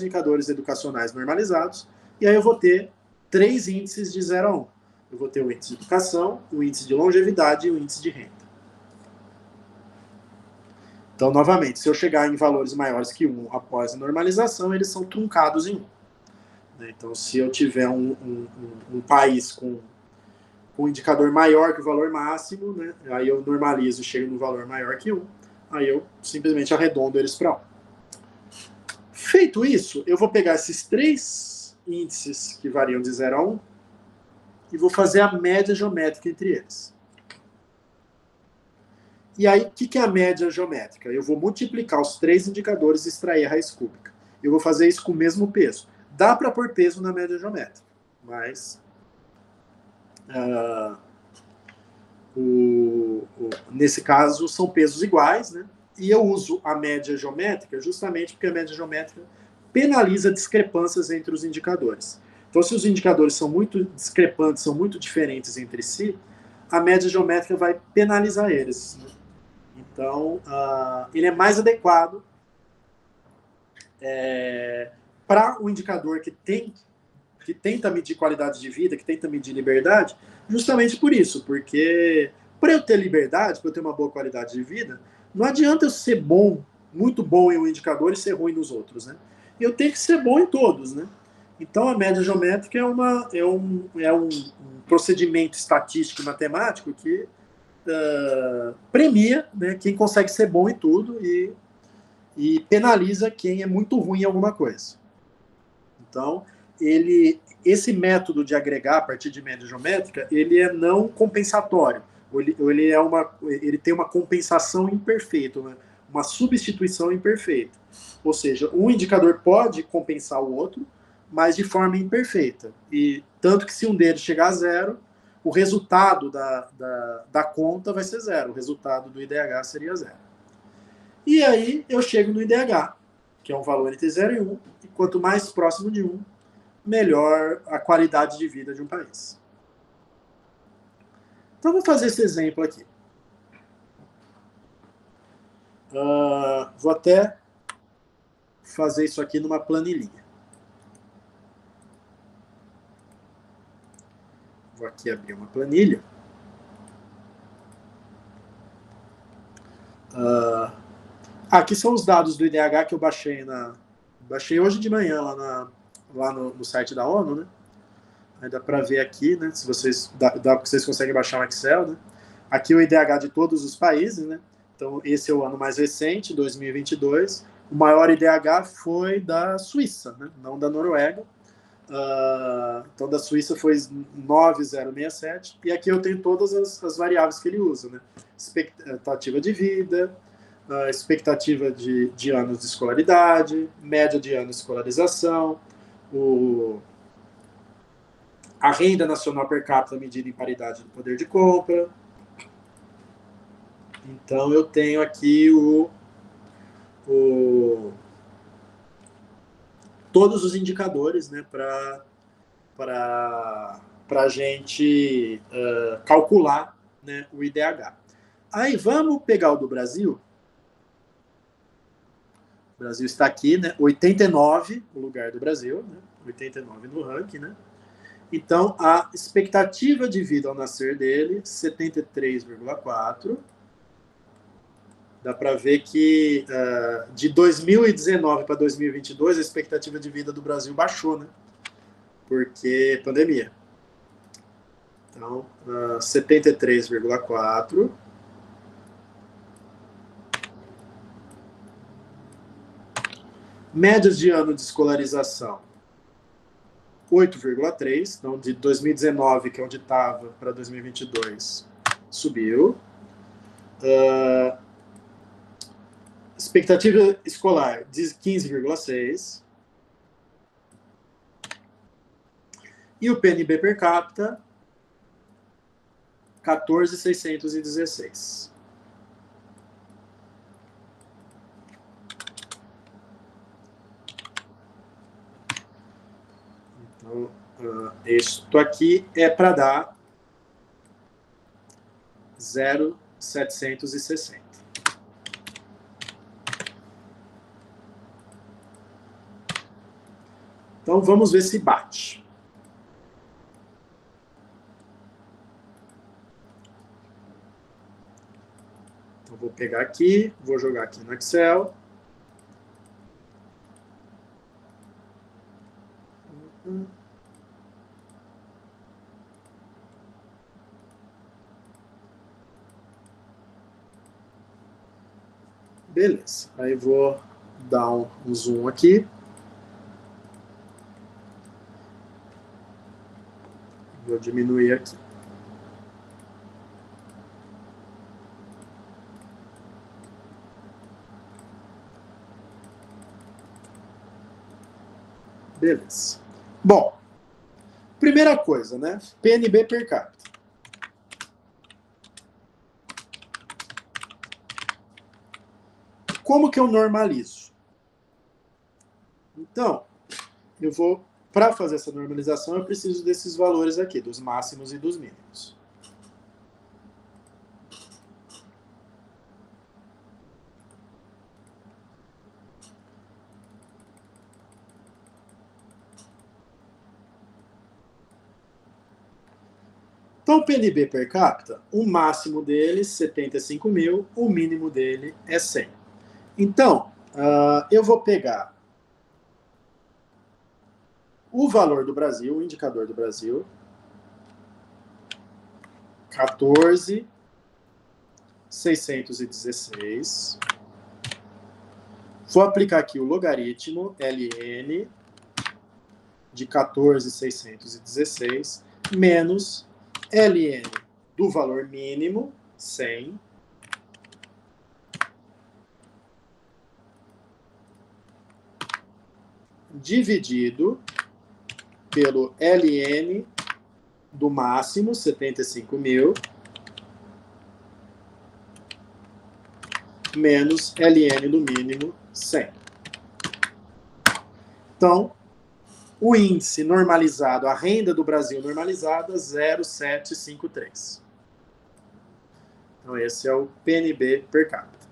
indicadores educacionais normalizados, e aí eu vou ter 3 índices de 0 a 1. Eu vou ter o índice de educação, o índice de longevidade e o índice de renda. Então, novamente, se eu chegar em valores maiores que 1 após a normalização, eles são truncados em 1. Então, se eu tiver um país com um indicador maior que o valor máximo, né, aí eu normalizo e chego no valor maior que 1, aí eu simplesmente arredondo eles para 1. Feito isso, eu vou pegar esses 3 índices que variam de 0 a 1 e vou fazer a média geométrica entre eles. E aí, o que é a média geométrica? Eu vou multiplicar os 3 indicadores e extrair a raiz cúbica. Eu vou fazer isso com o mesmo peso. Dá para pôr peso na média geométrica, mas nesse caso são pesos iguais, né? E eu uso a média geométrica justamente porque a média geométrica penaliza discrepâncias entre os indicadores. Então, se os indicadores são muito discrepantes, são muito diferentes entre si, a média geométrica vai penalizar eles. Né? Então, ele é mais adequado para o indicador que tenta medir qualidade de vida, que tenta medir liberdade, justamente por isso, porque para eu ter liberdade, para eu ter uma boa qualidade de vida, não adianta eu ser bom, muito bom em um indicador e ser ruim nos outros, né? Eu tenho que ser bom em todos, né? Então, a média geométrica é um procedimento estatístico e matemático que premia, né, quem consegue ser bom em tudo e penaliza quem é muito ruim em alguma coisa. Então, esse método de agregar a partir de média geométrica, ele é não compensatório. Ele tem uma compensação imperfeita, uma substituição imperfeita. Ou seja, um indicador pode compensar o outro, mas de forma imperfeita. E tanto que se um deles chegar a zero, o resultado da conta vai ser zero. O resultado do IDH seria zero. E aí eu chego no IDH, que é um valor entre 0 e 1, e quanto mais próximo de 1, melhor a qualidade de vida de um país. Então, vou fazer esse exemplo aqui. Vou até fazer isso aqui numa planilhinha. Vou aqui abrir uma planilha. Aqui são os dados do IDH que eu baixei hoje de manhã lá no site da ONU, né? Aí dá para ver aqui, né? Se vocês conseguem baixar um Excel, né? Aqui o IDH de todos os países, né? Então esse é o ano mais recente, 2022. O maior IDH foi da Suíça, né? Não da Noruega. Então da Suíça foi 9,067. E aqui eu tenho todas as variáveis que ele usa, né? Expectativa de vida, expectativa de anos de escolaridade, média de anos de escolarização, a renda nacional per capita medida em paridade do poder de compra. Então eu tenho aqui todos os indicadores, né, para a gente calcular, né, o IDH. Aí vamos pegar o do Brasil. O Brasil está aqui, né, 89, o lugar do Brasil, né, 89 no ranking, né? Então, a expectativa de vida ao nascer dele, 73,4. Dá para ver que de 2019 para 2022, a expectativa de vida do Brasil baixou, né? Porque pandemia. Então, 73,4. Médias de ano de escolarização, 8,3. Então, de 2019, que é onde estava, para 2022, subiu. Expectativa escolar de 15,6. E o PNB per capita, 14,616. Então, isto aqui é para dar 0,760. Então, vamos ver se bate. Então, vou pegar aqui, vou jogar aqui no Excel. Beleza. Aí vou dar um zoom aqui. Vou diminuir aqui. Beleza. Bom, primeira coisa, né? PNB per capita. Como que eu normalizo? Então, para fazer essa normalização, eu preciso desses valores aqui, dos máximos e dos mínimos. Então, o PNB per capita, o máximo dele, 75 mil, o mínimo dele é 100. Então, eu vou pegar o valor do Brasil, o indicador do Brasil, 14,616. Vou aplicar aqui o logaritmo ln de 14,616 menos ln do valor mínimo, 100, dividido pelo LN do máximo, 75 mil, menos LN do mínimo, 100. Então, o índice normalizado, a renda do Brasil normalizada, 0,753. Então, esse é o PNB per capita.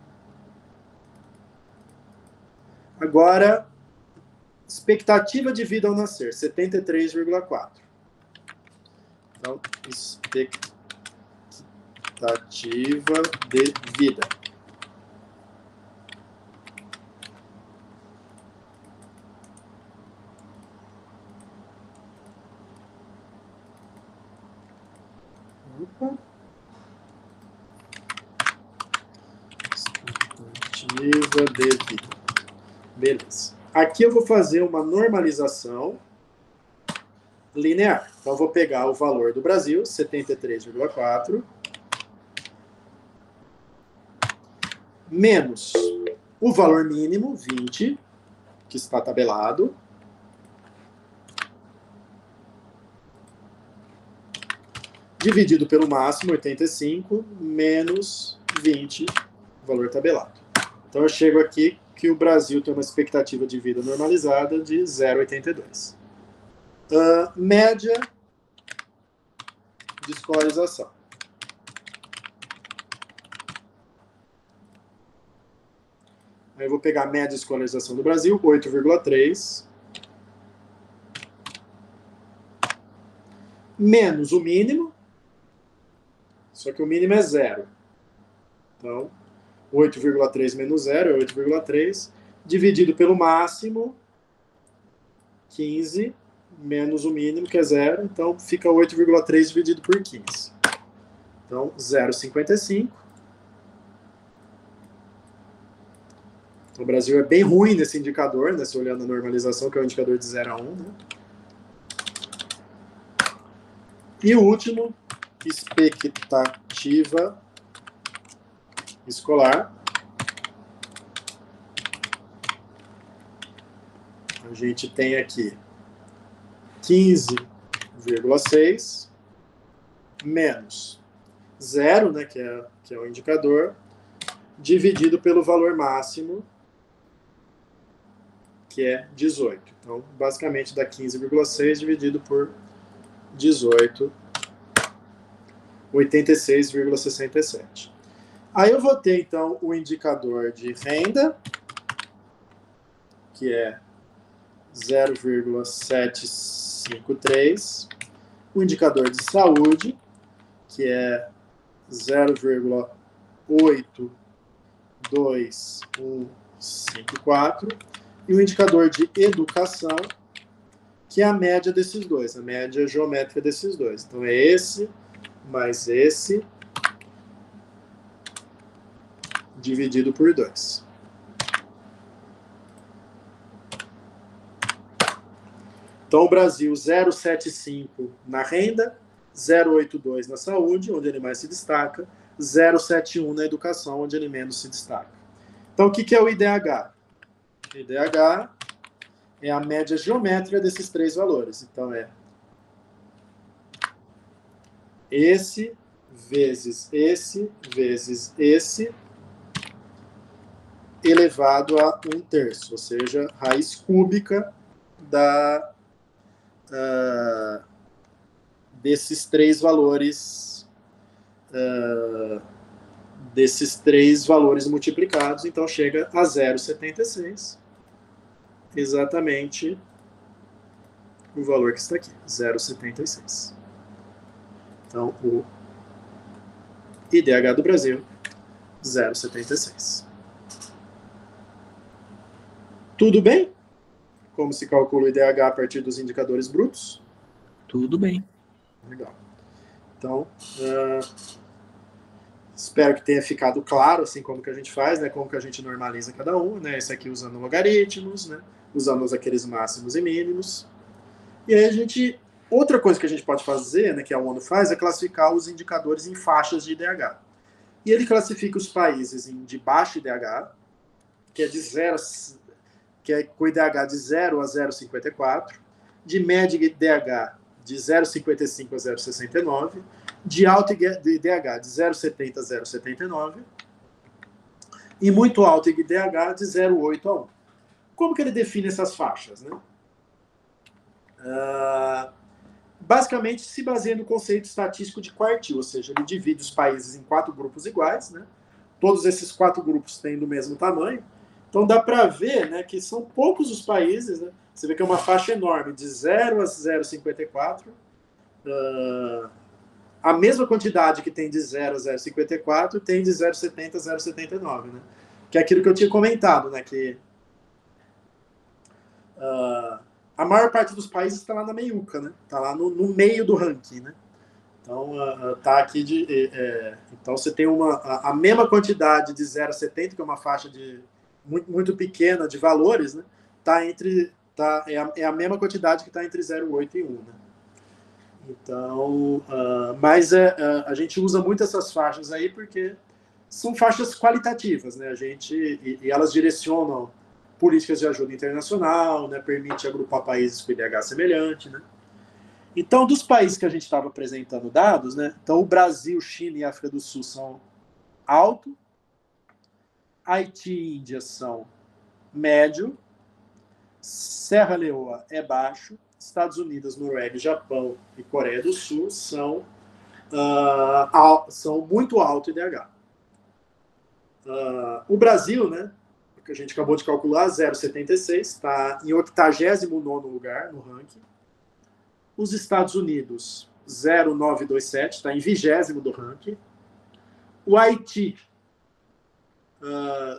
Agora, expectativa de vida ao nascer, 73,4. Então, expectativa de vida. Opa. Expectativa de vida. Beleza. Aqui eu vou fazer uma normalização linear. Então, eu vou pegar o valor do Brasil, 73,4, menos o valor mínimo, 20, que está tabelado, dividido pelo máximo, 85, menos 20, valor tabelado. Então, eu chego aqui que o Brasil tem uma expectativa de vida normalizada de 0,82. Média de escolarização. Aí eu vou pegar a média de escolarização do Brasil, 8,3, menos o mínimo, só que o mínimo é 0. Então, 8,3 menos 0 é 8,3, dividido pelo máximo, 15, menos o mínimo, que é 0, então fica 8,3 dividido por 15. Então, 0,55. Então, o Brasil é bem ruim nesse indicador, né, se olhando a normalização, que é o indicador de 0 a 1. Né? E o último, expectativa escolar. A gente tem aqui 15,6 menos 0, né, que é o indicador, dividido pelo valor máximo, que é 18. Então, basicamente, dá 15,6 dividido por 18, 86,67. Aí eu vou ter, então, o indicador de renda, que é 0,753, o indicador de saúde, que é 0,82154, e o indicador de educação, que é a média desses dois, a média geométrica desses dois. Então, é esse mais esse dividido por 2. Então, o Brasil, 0,75 na renda, 0,82 na saúde, onde ele mais se destaca, 0,71 na educação, onde ele menos se destaca. Então, o que é o IDH? O IDH é a média geométrica desses três valores. Então, é esse vezes esse vezes esse elevado a 1/3, ou seja, raiz cúbica desses três valores multiplicados, então chega a 0,76, exatamente o valor que está aqui, 0,76. Então, o IDH do Brasil, 0,76. Tudo bem? Como se calcula o IDH a partir dos indicadores brutos? Tudo bem. Legal. Então, espero que tenha ficado claro, assim, como que a gente faz, né? Como que a gente normaliza cada um, né? Esse aqui usando logaritmos, né? Usando aqueles máximos e mínimos. E aí outra coisa que a gente pode fazer, né, que a ONU faz, é classificar os indicadores em faixas de IDH. E ele classifica os países de baixo IDH, que é de 0 que é com IDH de 0 a 0,54, de médio IDH de 0,55 a 0,69, de alto IDH de 0,70 a 0,79 e muito alto IDH de 0,8 a 1. Como que ele define essas faixas, né? Basicamente se baseia no conceito estatístico de quartil, ou seja, ele divide os países em 4 grupos iguais, né? Todos esses 4 grupos têm do mesmo tamanho, então dá para ver, né, que são poucos os países, né? Você vê que é uma faixa enorme, de 0 a 0,54, a mesma quantidade que tem de 0 a 0,54 tem de 0,70 a 0,79, né? Que é aquilo que eu tinha comentado, né, que a maior parte dos países está lá na meiuca, né? Está lá no meio do ranking, né? Então, tá aqui então você tem a mesma quantidade de 0 a 70, que é uma faixa muito, muito pequena de valores, né? É a mesma quantidade que está entre 0,8 e 1, né? Então, mas a gente usa muito essas faixas aí porque são faixas qualitativas, né? E elas direcionam políticas de ajuda internacional, né? Permite agrupar países com IDH semelhante, né? Então, dos países que a gente estava apresentando dados, né? Então, o Brasil, China e África do Sul são alto, Haiti e Índia são médio, Serra Leoa é baixo, Estados Unidos, Noruega, Japão e Coreia do Sul são muito alto IDH. O Brasil, né, que a gente acabou de calcular, 0,76, está em 89º lugar no ranking. Os Estados Unidos, 0,927, está em 20º do ranking. O Haiti,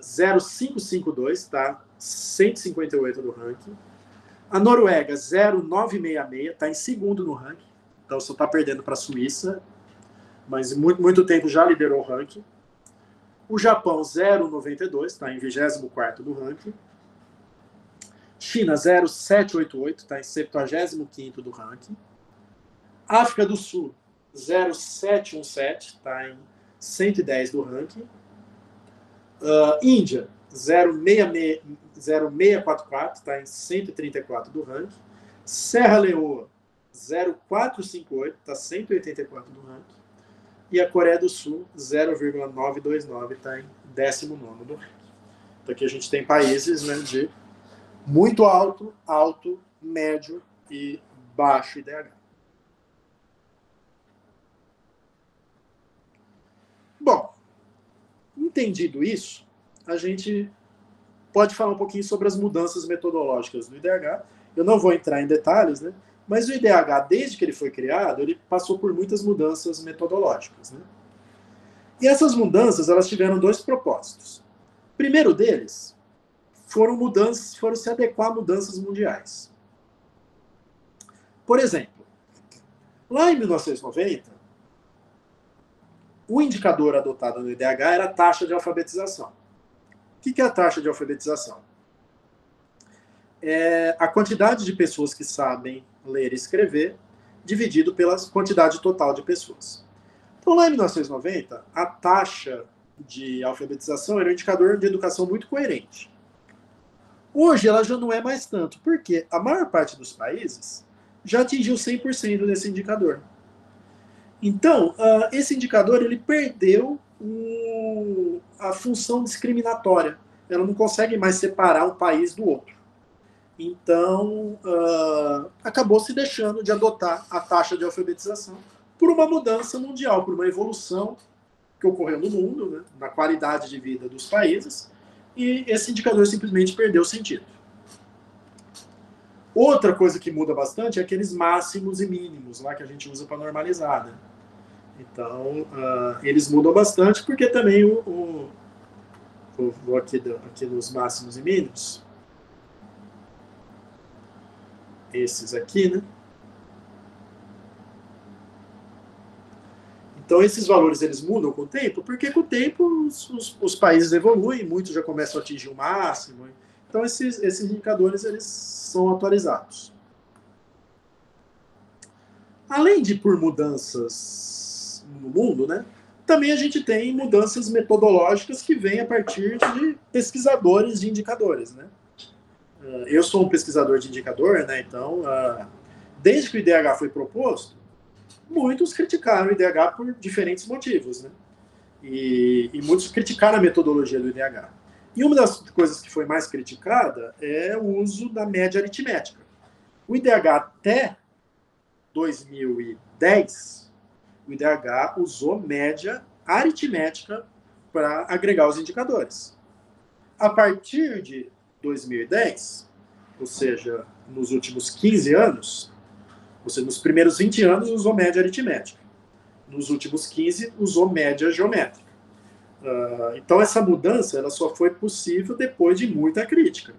0,552, está 158 do ranking. A Noruega, 0,966, está em 2º no ranking. Então só está perdendo para a Suíça, mas muito tempo já liderou o ranking. O Japão, 0,92, está em 24º do ranking. China, 0,788, está em 75º do ranking. África do Sul, 0,717, está em 110 do ranking. Índia, 0,644, está em 134 do ranking. Serra Leoa, 0,458, está 184 do ranking. E a Coreia do Sul, 0,929, está em 19º do ranking. Então aqui a gente tem países, né, de muito alto, alto, médio e baixo IDH. Bom, entendido isso, a gente pode falar um pouquinho sobre as mudanças metodológicas do IDH. Eu não vou entrar em detalhes, né? Mas o IDH, desde que ele foi criado, ele passou por muitas mudanças metodológicas, né? E essas mudanças, elas tiveram 2 propósitos. O primeiro deles foram se adequar a mudanças mundiais. Por exemplo, lá em 1990, o indicador adotado no IDH era a taxa de alfabetização. O que é a taxa de alfabetização? É a quantidade de pessoas que sabem ler e escrever dividido pela quantidade total de pessoas. Então, lá em 1990, a taxa de alfabetização era um indicador de educação muito coerente. Hoje, ela já não é mais tanto, porque a maior parte dos países já atingiu 100% desse indicador. Então, esse indicador ele perdeu a função discriminatória. Ela não consegue mais separar um país do outro. Então, acabou se deixando de adotar a taxa de alfabetização por uma mudança mundial, por uma evolução que ocorreu no mundo, né, na qualidade de vida dos países, e esse indicador simplesmente perdeu sentido. Outra coisa que muda bastante é aqueles máximos e mínimos lá que a gente usa para normalizar, né? Então, eles mudam bastante, porque também vou aqui nos máximos e mínimos. Esses aqui, né? Então, esses valores eles mudam com o tempo, porque com o tempo os países evoluem, muitos já começam a atingir o máximo. Então, esses indicadores eles são atualizados. Além de por mudanças no mundo, né, também a gente tem mudanças metodológicas que vêm a partir de pesquisadores de indicadores, né? eu sou um pesquisador de indicador, né? Então, desde que o IDH foi proposto, muitos criticaram o IDH por diferentes motivos, né? E muitos criticaram a metodologia do IDH. E uma das coisas que foi mais criticada é o uso da média aritmética. O IDH até 2010, o IDH usou média aritmética para agregar os indicadores. A partir de 2010, ou seja, nos últimos 15 anos, ou seja, nos primeiros 20 anos usou média aritmética. Nos últimos 15, usou média geométrica. Então, essa mudança ela só foi possível depois de muita crítica.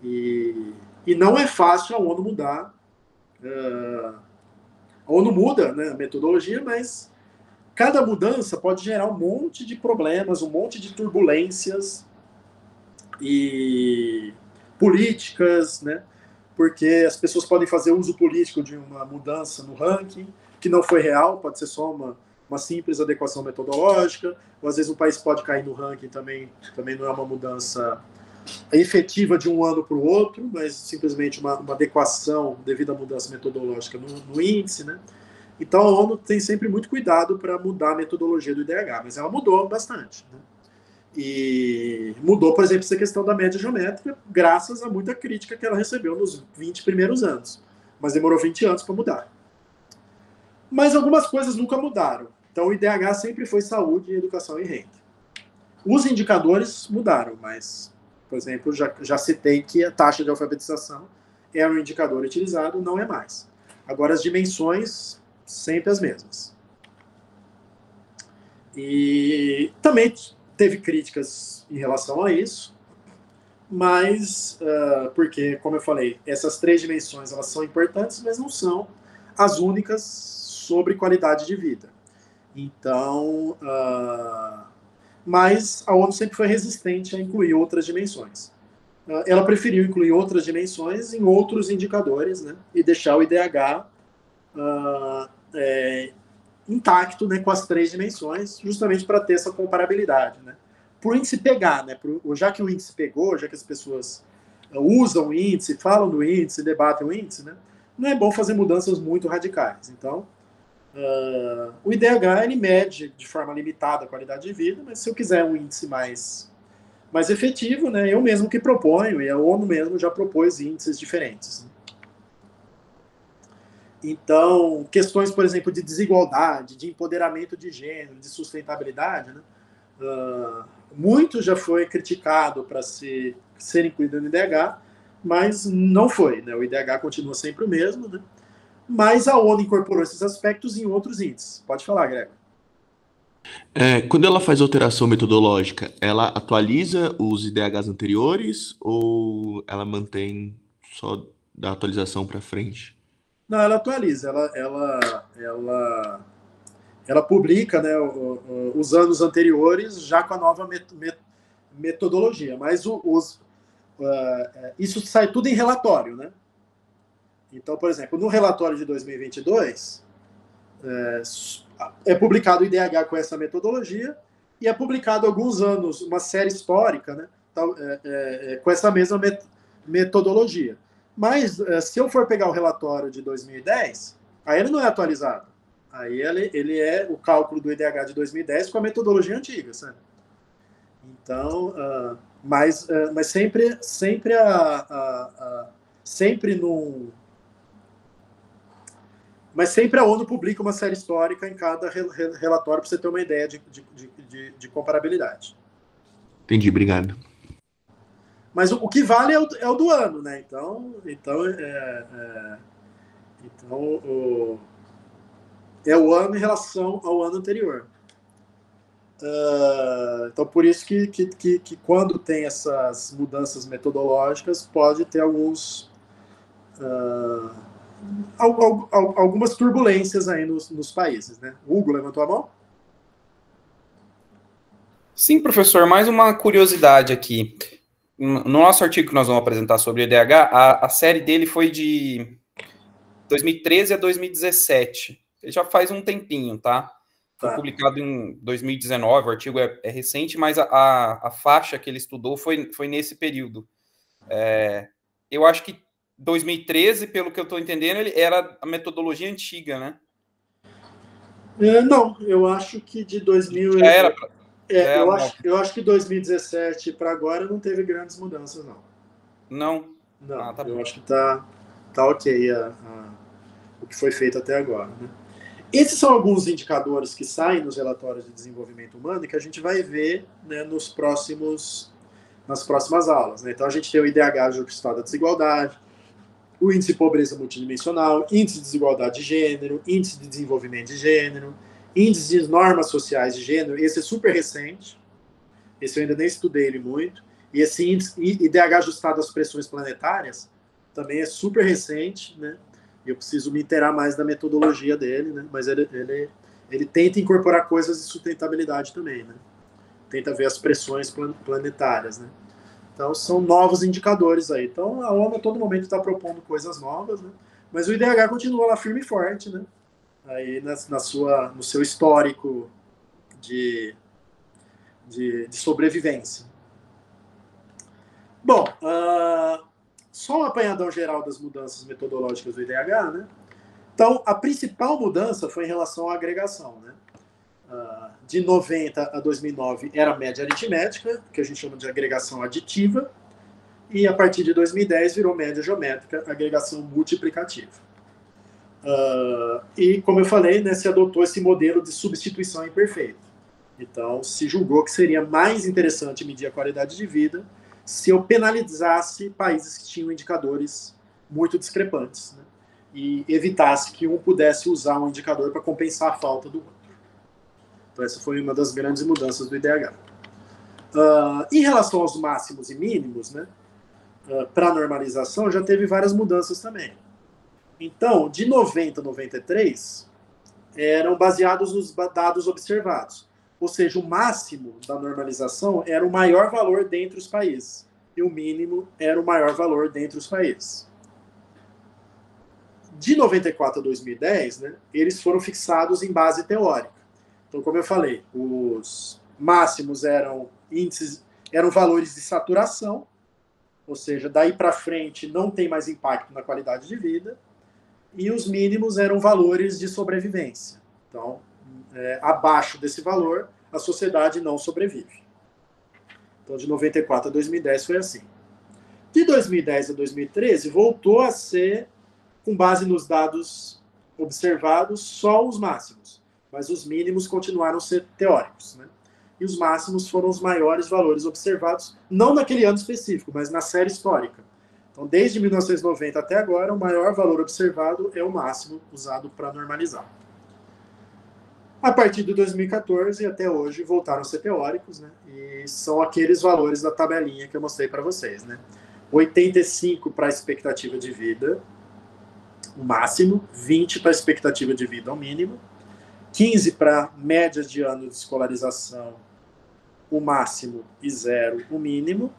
E não é fácil a ONU mudar. A ONU muda, né, a metodologia, mas cada mudança pode gerar um monte de problemas, um monte de turbulências e políticas, né? Porque as pessoas podem fazer uso político de uma mudança no ranking, que não foi real, pode ser só uma simples adequação metodológica, ou às vezes um país pode cair no ranking também não é uma mudança efetiva de um ano para o outro, mas simplesmente uma adequação devido à mudança metodológica no índice, né? Então a ONU tem sempre muito cuidado para mudar a metodologia do IDH, mas ela mudou bastante, né? E mudou, por exemplo, essa questão da média geométrica, graças a muita crítica que ela recebeu nos 20 primeiros anos. Mas demorou 20 anos para mudar. Mas algumas coisas nunca mudaram. Então, o IDH sempre foi saúde, educação e renda. Os indicadores mudaram, mas, por exemplo, já citei que a taxa de alfabetização era um indicador utilizado, não é mais. Agora, as dimensões, sempre as mesmas. E também teve críticas em relação a isso, mas porque, como eu falei, essas 3 dimensões elas são importantes, mas não são as únicas sobre qualidade de vida. Então, mas a ONU sempre foi resistente a incluir outras dimensões. Ela preferiu incluir outras dimensões em outros indicadores, né, e deixar o IDH intacto, né, com as 3 dimensões, justamente para ter essa comparabilidade, né? Para o índice pegar, né? Já que o índice pegou, já que as pessoas usam o índice, falam do índice, debatem o índice, né? Não é bom fazer mudanças muito radicais. Então, o IDH ele mede de forma limitada a qualidade de vida, mas se eu quiser um índice mais efetivo, né, eu mesmo que proponho, e a ONU mesmo já propôs índices diferentes. Né? Então, questões, por exemplo, de desigualdade, de empoderamento de gênero, de sustentabilidade, né? Muito já foi criticado para ser incluído no IDH, mas não foi. Né? O IDH continua sempre o mesmo, né? Mas a ONU incorporou esses aspectos em outros índices. Pode falar, Gregor. Quando ela faz alteração metodológica, ela atualiza os IDHs anteriores ou ela mantém só da atualização para frente? Não, ela atualiza. Ela publica, né, os anos anteriores já com a nova metodologia. Mas isso sai tudo em relatório, né? Então, por exemplo, no relatório de 2022, é publicado o IDH com essa metodologia e é publicado há alguns anos uma série histórica, né, com essa mesma metodologia. Mas, se eu for pegar o relatório de 2010, aí ele não é atualizado. Aí ele é o cálculo do IDH de 2010 com a metodologia antiga, sabe? Então, mas sempre a ONU publica uma série histórica em cada relatório para você ter uma ideia de comparabilidade. Entendi, obrigado. Mas o que vale é o do ano, né? Então é o ano em relação ao ano anterior. Então, por isso que quando tem essas mudanças metodológicas, pode ter algumas turbulências aí nos países, né? O Hugo levantou a mão? Sim, professor, mais uma curiosidade aqui. No nosso artigo que nós vamos apresentar sobre o IDH, a série dele foi de 2013 a 2017. Ele já faz um tempinho, tá? Foi publicado em 2019, o artigo é recente, mas a faixa que ele estudou foi nesse período. Eu acho que 2013, pelo que eu estou entendendo, ele era a metodologia antiga, né? Não, eu acho que de 2000... Já era. Eu acho que 2017 para agora não teve grandes mudanças, não. Não? Não, Tá eu bom. acho que tá ok o que foi feito até agora, né? Esses são alguns indicadores que saem nos relatórios de desenvolvimento humano e que a gente vai ver, né, nas próximas aulas, né? Então a gente tem o IDH ajustado à desigualdade, o índice de pobreza multidimensional, índice de desigualdade de gênero, índice de desenvolvimento de gênero, índice de normas sociais de gênero. Esse é super recente, esse eu ainda nem estudei ele muito, e esse índice IDH ajustado às pressões planetárias também é super recente, né? Eu preciso me inteirar mais da metodologia dele, né? Mas ele tenta incorporar coisas de sustentabilidade também, né? Tenta ver as pressões planetárias, né? Então, são novos indicadores aí. Então, a ONU a todo momento está propondo coisas novas, né? Mas o IDH continua lá firme e forte, né? Aí no seu histórico de sobrevivência. Bom, só um apanhadão geral das mudanças metodológicas do IDH, né? Então, a principal mudança foi em relação à agregação, né? De 90 a 2009 era a média aritmética, que a gente chama de agregação aditiva, e a partir de 2010 virou média geométrica, agregação multiplicativa. E, como eu falei, né, se adotou esse modelo de substituição imperfeita. Então, se julgou que seria mais interessante medir a qualidade de vida se eu penalizasse países que tinham indicadores muito discrepantes, né, e evitasse que um pudesse usar um indicador para compensar a falta do outro. Então, essa foi uma das grandes mudanças do IDH. Em relação aos máximos e mínimos, né, para a normalização, já teve várias mudanças também. Então, de 90 a 93, eram baseados nos dados observados. Ou seja, o máximo da normalização era o maior valor dentre os países. E o mínimo era o maior valor dentre os países. De 94 a 2010, né, eles foram fixados em base teórica. Então, como eu falei, os máximos eram valores de saturação, ou seja, daí para frente não tem mais impacto na qualidade de vida, e os mínimos eram valores de sobrevivência. Então, abaixo desse valor, a sociedade não sobrevive. Então, de 94 a 2010 foi assim. De 2010 a 2013, voltou a ser, com base nos dados observados, só os máximos, mas os mínimos continuaram a ser teóricos, né? E os máximos foram os maiores valores observados, não naquele ano específico, mas na série histórica. Então, desde 1990 até agora, o maior valor observado é o máximo usado para normalizar. A partir de 2014 até hoje, voltaram a ser teóricos, né? E são aqueles valores da tabelinha que eu mostrei para vocês, né? 85 para a expectativa de vida, o máximo, 20 para a expectativa de vida, o mínimo, 15 para média de ano de escolarização, o máximo, e 0, o mínimo,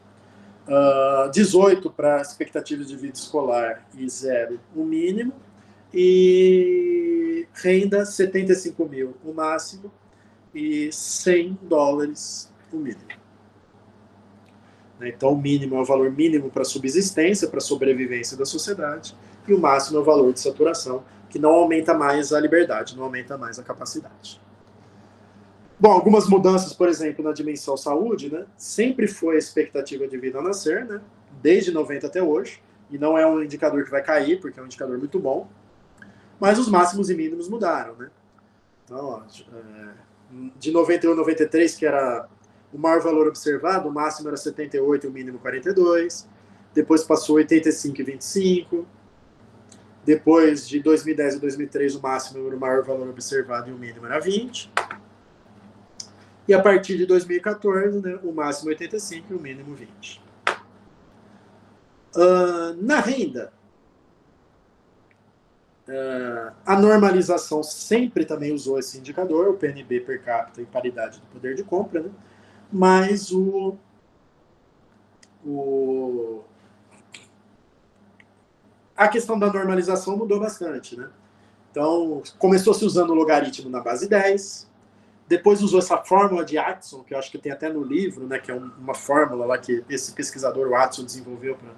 18 para expectativa de vida escolar e 0, o mínimo, e renda 75 mil, o máximo, e $100, o mínimo. Então, o mínimo é o valor mínimo para subsistência, para sobrevivência da sociedade, e o máximo é o valor de saturação, que não aumenta mais a liberdade, não aumenta mais a capacidade. Bom, algumas mudanças, por exemplo, na dimensão saúde, né? Sempre foi a expectativa de vida ao nascer, né? Desde 90 até hoje, e não é um indicador que vai cair, porque é um indicador muito bom, mas os máximos e mínimos mudaram, né? Então, ó, de 91 a 93, que era o maior valor observado, o máximo era 78 e o mínimo 42, depois passou 85 e 25, depois de 2010 a 2003, o máximo era o maior valor observado e o mínimo era 20, e a partir de 2014, né, o máximo 85 e o mínimo 20. Na renda, a normalização sempre também usou esse indicador, o PNB per capita e paridade do poder de compra, né? Mas a questão da normalização mudou bastante, né? Então, começou se usando o logaritmo na base 10, Depois usou essa fórmula de Watson, que eu acho que tem até no livro, né, que é uma fórmula lá que esse pesquisador Watson desenvolveu para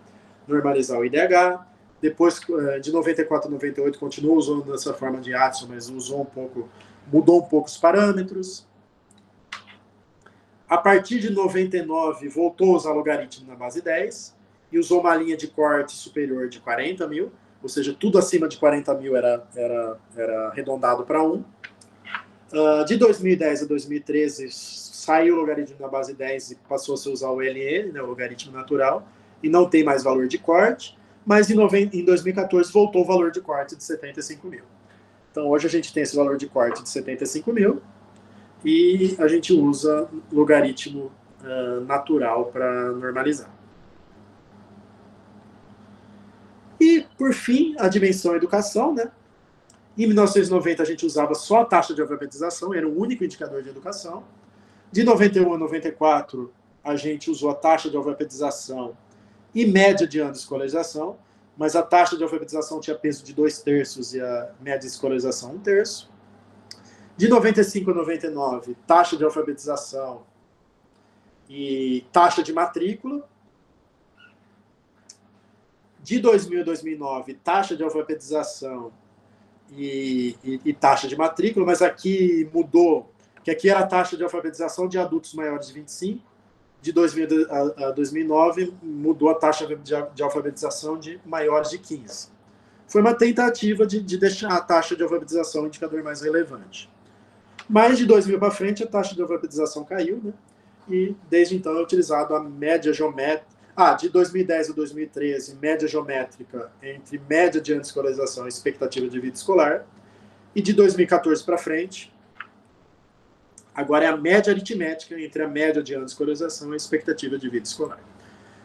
normalizar o IDH. Depois, de 94 a 98, continuou usando essa fórmula de Watson, mas mudou um pouco os parâmetros. A partir de 99, voltou a usar logaritmo na base 10 e usou uma linha de corte superior de 40 mil, ou seja, tudo acima de 40 mil era arredondado para 1. De 2010 a 2013, saiu o logaritmo na base 10 e passou a se usar o LN, né, o logaritmo natural, e não tem mais valor de corte, mas em 2014 voltou o valor de corte de 75 mil. Então hoje a gente tem esse valor de corte de 75 mil e a gente usa logaritmo natural para normalizar. E, por fim, a dimensão educação, né? Em 1990, a gente usava só a taxa de alfabetização, era o único indicador de educação. De 91 a 94, a gente usou a taxa de alfabetização e média de ano de escolarização, mas a taxa de alfabetização tinha peso de 2/3 e a média de escolarização 1/3. De 95 a 99, taxa de alfabetização e taxa de matrícula. De 2000 a 2009, taxa de alfabetização e taxa de matrícula, mas aqui mudou, que aqui era a taxa de alfabetização de adultos maiores de 25, de 2000 a 2009 mudou a taxa de alfabetização de maiores de 15. Foi uma tentativa de deixar a taxa de alfabetização um indicador mais relevante. Mas de 2000 para frente a taxa de alfabetização caiu, né? E desde então é utilizado a média geométrica. De 2010 a 2013, média geométrica entre média de ano de escolarização e expectativa de vida escolar. E de 2014 para frente, agora é a média aritmética entre a média de ano de escolarização e a expectativa de vida escolar.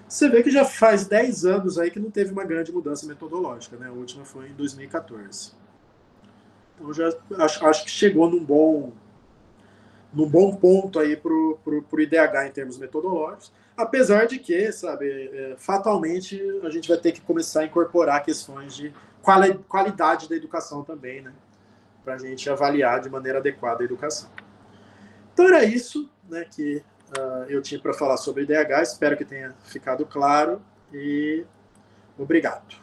Você vê que já faz 10 anos aí que não teve uma grande mudança metodológica, né? A última foi em 2014. Então já acho que chegou num bom ponto aí para o IDH em termos metodológicos. Apesar de que, sabe, fatalmente a gente vai ter que começar a incorporar questões de qualidade da educação também, né? Para a gente avaliar de maneira adequada a educação. Então era isso, né, que eu tinha para falar sobre IDH. Espero que tenha ficado claro e obrigado.